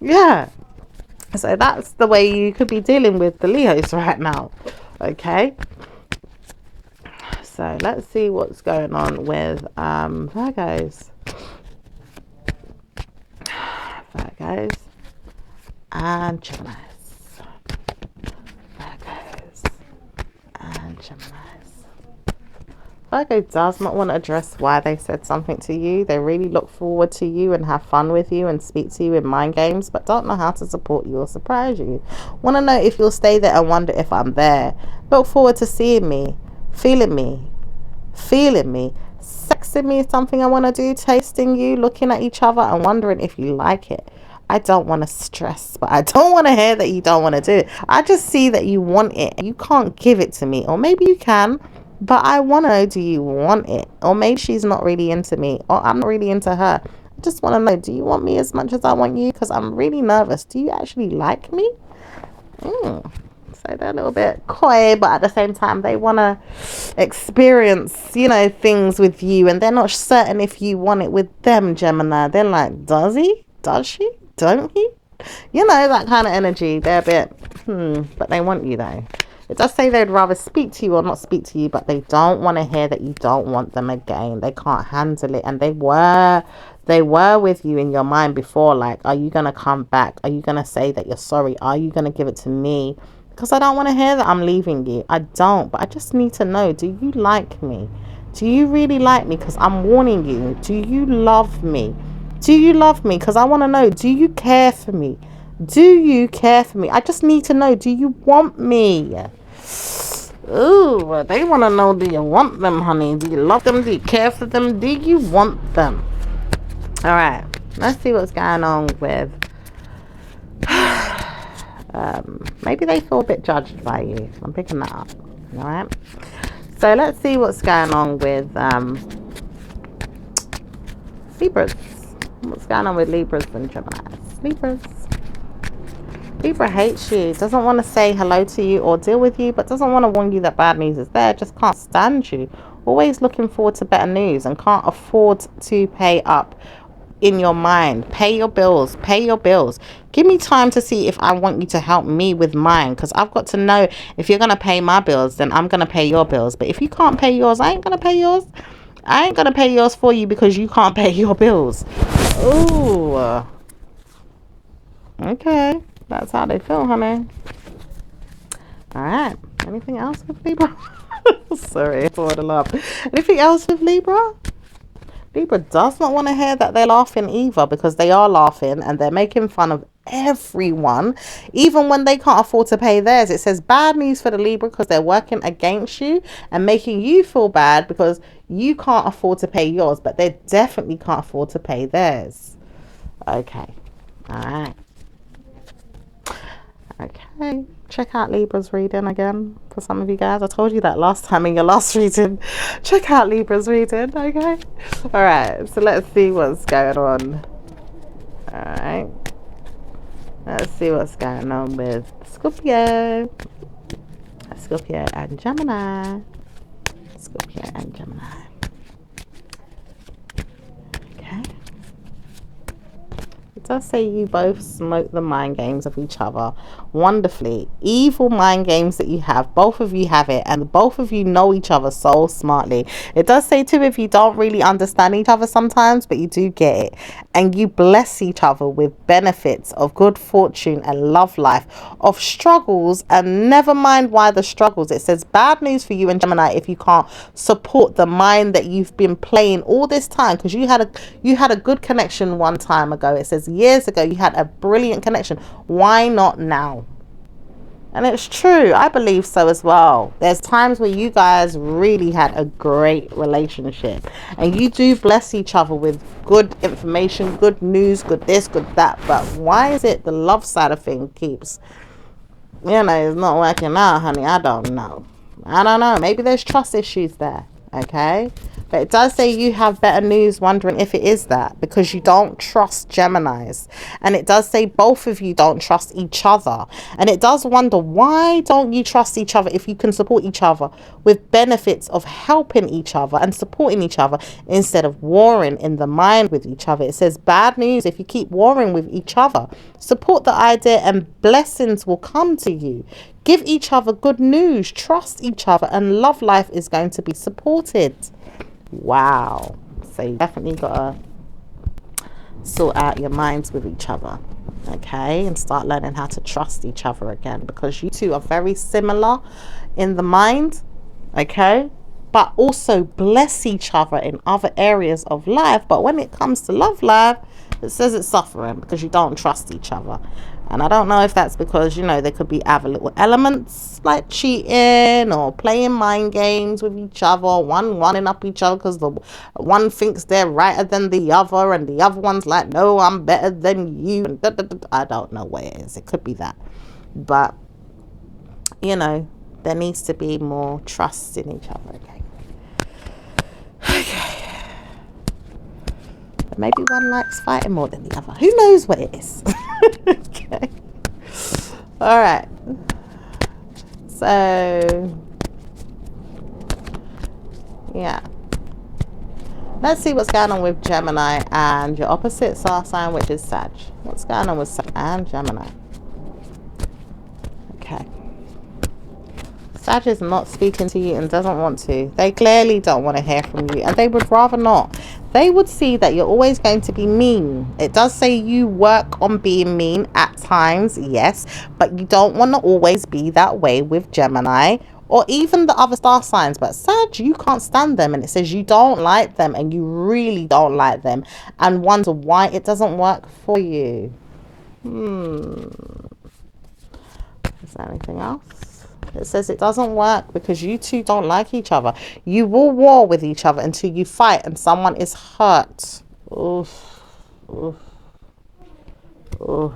Yeah. So that's the way you could be dealing with the Leos right now. Okay. So let's see what's going on with Virgos. Virgos and Geminis. Virgos and Geminis. Virgo does not want to address why they said something to you. They really look forward to you and have fun with you and speak to you in mind games, but don't know how to support you or surprise you. Want to know if you'll stay there and wonder if I'm there. Look forward to seeing me, feeling me. Sexing me is something I want to do. Tasting you, looking at each other and wondering if you like it. I don't want to stress, but I don't want to hear that you don't want to do it. I just see that you want it. You can't give it to me, or maybe you can, but I want to know, do you want it? Or maybe she's not really into me, or I'm not really into her. I just want to know, do you want me as much as I want you? Because I'm really nervous. Do you actually like me? So So they're a little bit coy, but at the same time, they want to experience, you know, things with you. And they're not certain if you want it with them, Gemini. They're like, does he? Does she? Don't he? You know, that kind of energy. They're a bit, but they want you though. It does say they'd rather speak to you or not speak to you, but they don't want to hear that you don't want them again. They can't handle it. And they were with you in your mind before. Like, are you going to come back? Are you going to say that you're sorry? Are you going to give it to me? Because I don't want to hear that I'm leaving you. I don't. But I just need to know, do you like me? Do you really like me? Because I'm warning you. Do you love me? Do you love me? Because I want to know, do you care for me? Do you care for me? I just need to know, do you want me? Ooh, they want to know, do you want them, honey? Do you love them? Do you care for them? Do you want them? All right, let's see what's going on with... maybe they feel a bit judged by you. I'm picking that up. All right. So let's see what's going on with Libras. What's going on with Libras and Geminis? Libra hates you, doesn't want to say hello to you or deal with you, but doesn't want to warn you that bad news is there, just can't stand you. Always looking forward to better news and can't afford to pay up in your mind. Pay your bills. Give me time to see if I want you to help me with mine, because I've got to know if you're going to pay my bills, then I'm going to pay your bills. But if you can't pay yours, I ain't going to pay yours. I ain't going to pay yours for you because you can't pay your bills. Ooh. Okay. That's how they feel, honey. Alright. Anything else with Libra? Sorry for the laugh. Anything else with Libra? Libra does not want to hear that they're laughing either, because they are laughing and they're making fun of everyone, even when they can't afford to pay theirs. It says bad news for the Libra because they're working against you and making you feel bad because you can't afford to pay yours, but they definitely can't afford to pay theirs. Okay. Alright. Okay, check out Libra's reading again for some of you guys. I told you that last time in your last reading. Check out Libra's reading, okay? Alright, so let's see what's going on. Alright. Let's see what's going on with Scorpio and Gemini. Scorpio and Gemini. Okay. It does say you both smoke the mind games of each other wonderfully. Evil mind games that you have, both of you have it, and both of you know each other so smartly. It does say too, if you don't really understand each other sometimes, but you do get it, and you bless each other with benefits of good fortune and love life, of struggles, and never mind why the struggles. It says bad news for you and Gemini if you can't support the mind that you've been playing all this time, because you had a good connection one time ago. It says years ago you had a brilliant connection. Why not now? And it's true. I believe so as well. There's times where you guys really had a great relationship and you do bless each other with good information, good news, good this, good that. But why is it the love side of things keeps, it's not working out, honey? I don't know. Maybe there's trust issues there. Okay. But it does say you have better news, wondering if it is that, because you don't trust Geminis. And it does say both of you don't trust each other. And it does wonder, why don't you trust each other if you can support each other with benefits of helping each other and supporting each other instead of warring in the mind with each other? It says bad news if you keep warring with each other. Support the idea and blessings will come to you. Give each other good news, trust each other, and love life is going to be supported. Wow. So you definitely got to sort out your minds with each other, okay, and start learning how to trust each other again, because you two are very similar in the mind, okay, but also bless each other in other areas of life. But when it comes to love life, it says it's suffering because you don't trust each other. And I don't know if that's because, there could be other little elements like cheating or playing mind games with each other, one up each other because the one thinks they're righter than the other and the other one's like, no, I'm better than you. And I don't know what it is. It could be that. But, there needs to be more trust in each other again. Okay. Maybe one likes fighting more than the other. Who knows what it is? Okay. All right. So, yeah. Let's see what's going on with Gemini and your opposite star sign, which is Sag. What's going on with Sag and Gemini? Okay. Sag is not speaking to you and doesn't want to. They clearly don't want to hear from you, and they would rather not. They would see that you're always going to be mean. It does say you work on being mean at times, yes, but you don't want to always be that way with Gemini or even the other star signs. But Sag, you can't stand them, and it says you don't like them, and you really don't like them, and wonder why it doesn't work for you. Is there anything else? It says it doesn't work because you two don't like each other. You will war with each other until you fight and someone is hurt. Oof. Oof. Oof.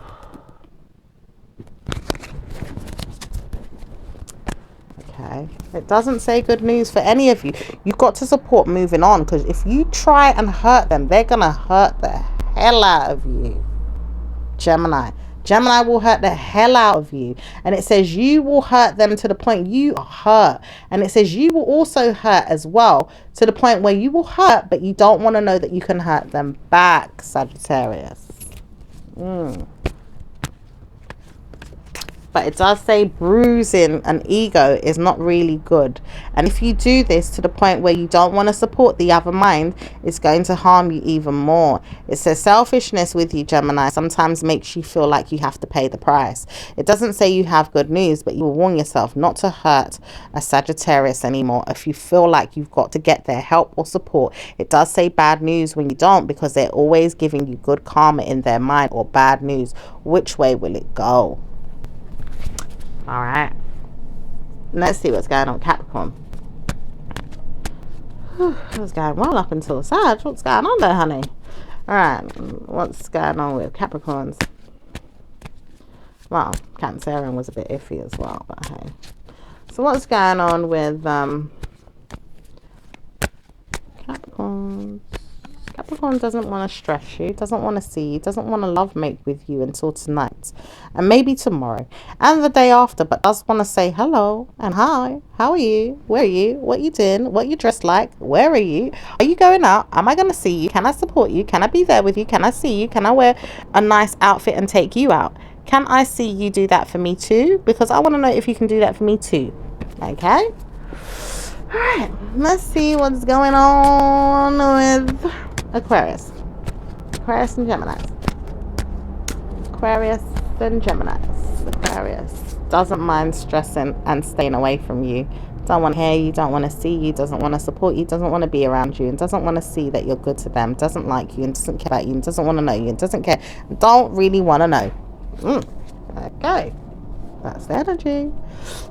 Okay. It doesn't say good news for any of you. You've got to support moving on, because if you try and hurt them, they're going to hurt the hell out of you. Gemini will hurt the hell out of you. And it says you will hurt them to the point you are hurt. And it says you will also hurt as well, to the point where you will hurt, but you don't want to know that you can hurt them back, Sagittarius. But it does say bruising an ego is not really good. And if you do this to the point where you don't want to support the other mind, it's going to harm you even more. It says selfishness with you, Gemini, sometimes makes you feel like you have to pay the price. It doesn't say you have good news, but you will warn yourself not to hurt a Sagittarius anymore if you feel like you've got to get their help or support. It does say bad news when you don't, because they're always giving you good karma in their mind, or bad news. Which way will it go? All right, let's see what's going on with Capricorn. It was going well up until Sag. What's going on there, honey? All right, what's going on with Capricorns? Well, Cancerian was a bit iffy as well, but hey. So what's going on with Capricorns? Capricorn doesn't want to stress you, doesn't want to see you, doesn't want to love make with you until tonight and maybe tomorrow and the day after, but does want to say hello and hi, how are you, where are you, what you doing, what you dressed like, where are you going out, am I going to see you, can I support you, can I be there with you, can I see you, can I wear a nice outfit and take you out, can I see you do that for me too, because I want to know if you can do that for me too. Okay, all right, let's see what's going on with Aquarius and Gemini. Aquarius doesn't mind stressing and staying away from you. Don't want to hear you, don't want to see you, doesn't want to support you, doesn't want to be around you, and doesn't want to see that you're good to them, doesn't like you and doesn't care about you and doesn't want to know you and doesn't care, don't really want to know. Okay, that's the energy.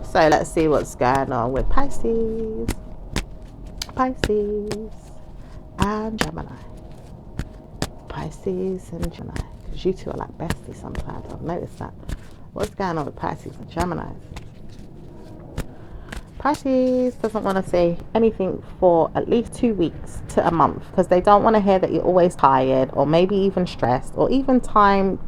So let's see what's going on with Pisces and Gemini. Pisces and Gemini, because you two are like besties sometimes. I've noticed that. What's going on with Pisces and Gemini? Pisces doesn't want to say anything for at least 2 weeks to a month, because they don't want to hear that you're always tired or maybe even stressed or even timing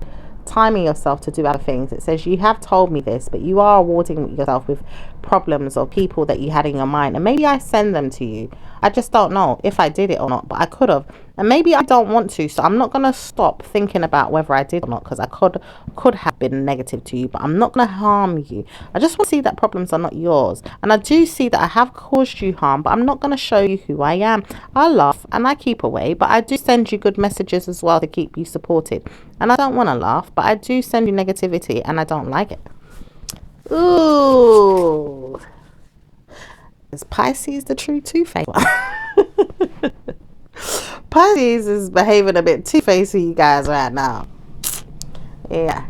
yourself to do other things. It says you have told me this, but you are awarding yourself with problems or people that you had in your mind, and maybe I send them to you. I just don't know if I did it or not, but I could have, and maybe I don't want to, so I'm not going to stop thinking about whether I did or not, because I could have been negative to you, but I'm not going to harm you. I just want to see that problems are not yours, and I do see that I have caused you harm, but I'm not going to show you who I am. I laugh and I keep away, but I do send you good messages as well to keep you supported, and I don't want to laugh, but I do send you negativity and I don't like it. Ooh, is Pisces the true two-faced one? Pisces is behaving a bit two-faced for you guys right now. Yeah,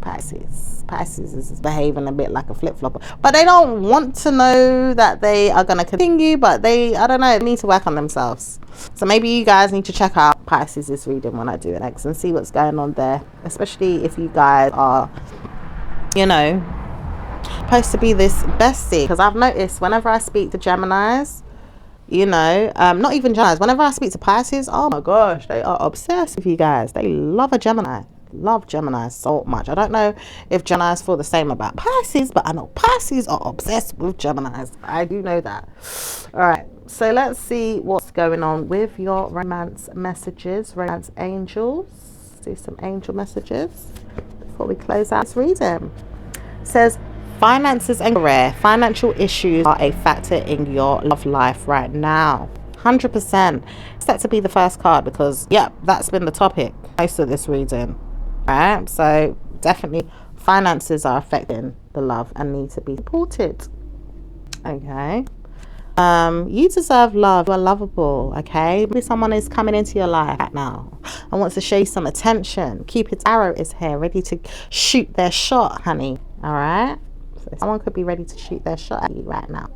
Pisces is behaving a bit like a flip-flopper, but they don't want to know that they are going to continue, but I don't know, they need to work on themselves. So maybe you guys need to check out Pisces' reading when I do it next and see what's going on there, especially if you guys are, supposed to be this bestie. Because I've noticed whenever I speak to Geminis, not even Geminis, whenever I speak to Pisces, oh my gosh, they are obsessed with you guys. They love a Gemini, love Gemini so much. I don't know if Geminis feel the same about Pisces, but I know Pisces are obsessed with Geminis. I do know that. All right, so let's see what's going on with your romance messages, romance angels. Do some angel messages before we close out this reading. It says, finances and career. Financial issues are a factor in your love life right now. 100%. It's set to be the first card because, yep, that's been the topic most of this reading. Right? So definitely finances are affecting the love and need to be supported. Okay. You deserve love. You are lovable. Okay. Maybe someone is coming into your life right now and wants to show you some attention. Cupid's arrow is here, ready to shoot their shot, honey. All right. So someone could be ready to shoot their shot at you right now.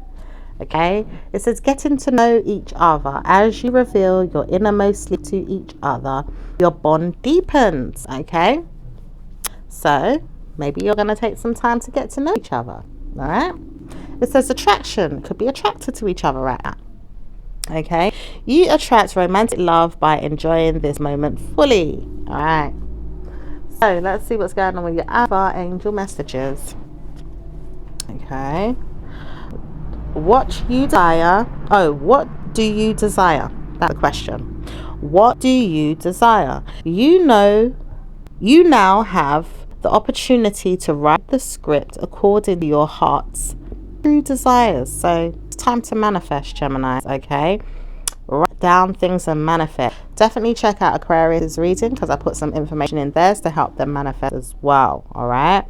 Okay, it says getting to know each other. As you reveal your innermost to each other, your bond deepens. Okay, so maybe you're going to take some time to get to know each other. All right, it says attraction. Could be attracted to each other right now. Okay, you attract romantic love by enjoying this moment fully. All right, so let's see what's going on with your other angel messages. Okay, what you desire. Oh, what do you desire? That's the question. What do you desire? You now have the opportunity to write the script according to your heart's true desires. So it's time to manifest, Gemini. Okay, write down things and manifest. Definitely check out Aquarius reading because I put some information in there to help them manifest as well. All right.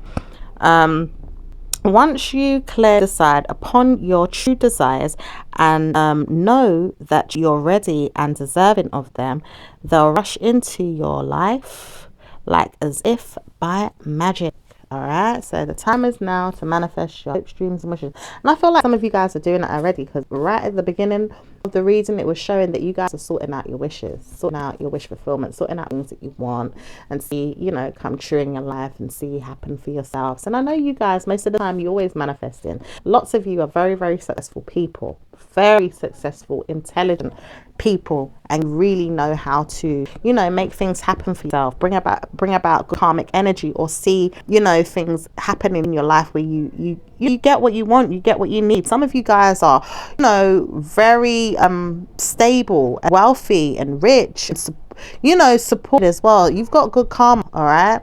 Once you clearly decide upon your true desires and know that you're ready and deserving of them, they'll rush into your life like as if by magic. All right, so the time is now to manifest your hopes, dreams, and wishes. And I feel like some of you guys are doing it already because right at the beginning of the reading, it was showing that you guys are sorting out your wishes, sorting out your wish fulfillment, sorting out things that you want and see, come true in your life and see happen for yourselves. And I know you guys, most of the time, you're always manifesting. Lots of you are very, very successful people, very successful, intelligent people, and really know how to make things happen for yourself, bring about good karmic energy, or see things happening in your life where you get what you want, you get what you need. Some of you guys are very stable and wealthy and rich and supported as well. You've got good karma, all right,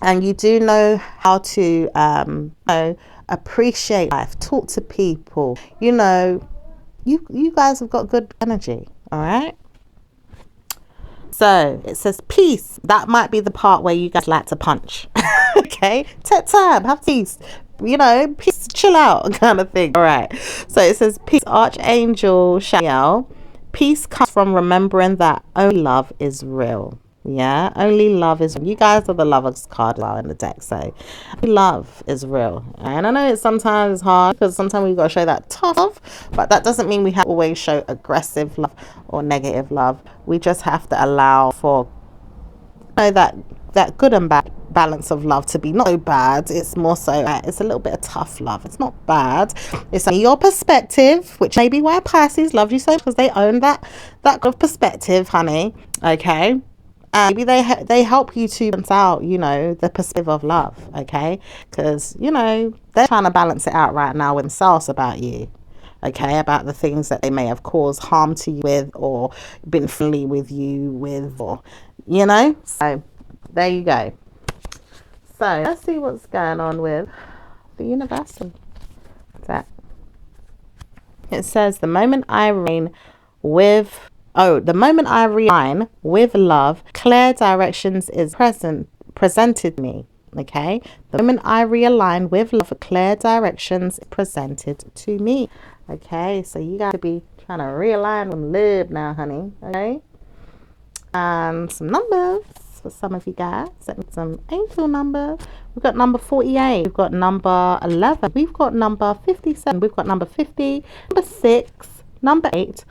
and you do know how to appreciate life, talk to people. You guys have got good energy, all right? So it says peace. That might be the part where you guys like to punch. Okay? Take time, have peace. Peace, chill out kind of thing. All right. So it says peace, Archangel Shaniel. Peace comes from remembering that only love is real. Yeah, only love is real. You guys are the lovers card in the deck, so love is real. And I know it's sometimes hard because sometimes we've got to show that tough love, but that doesn't mean we have to always show aggressive love or negative love. We just have to allow for that good and bad balance of love to be not so bad. It's more so it's a little bit of tough love. It's not bad. It's only your perspective, which may be why Pisces love you so much, because they own that good perspective, honey. Okay. Maybe they help you to balance out, the perspective of love, okay? Because, they're trying to balance it out right now with themselves about you, okay? About the things that they may have caused harm to you with, or been friendly with you with, or, So, there you go. So, let's see what's going on with the universal deck. It says, the moment I realign with love, clear directions is presented me. Okay, the moment I realign with love, clear directions presented to me. Okay, so you got to be trying to realign with love now, honey. Okay, and some numbers for some of you guys. Some angel numbers. We've got number 48. We've got number 11. We've got number 57. We've got number 50. Number 6. Number 8.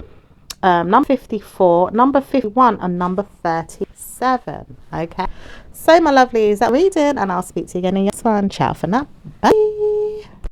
Number 54, number 51, and number 37. Okay, so my lovelies, that reading, and I'll speak to you again in your next one. Ciao for now. Bye.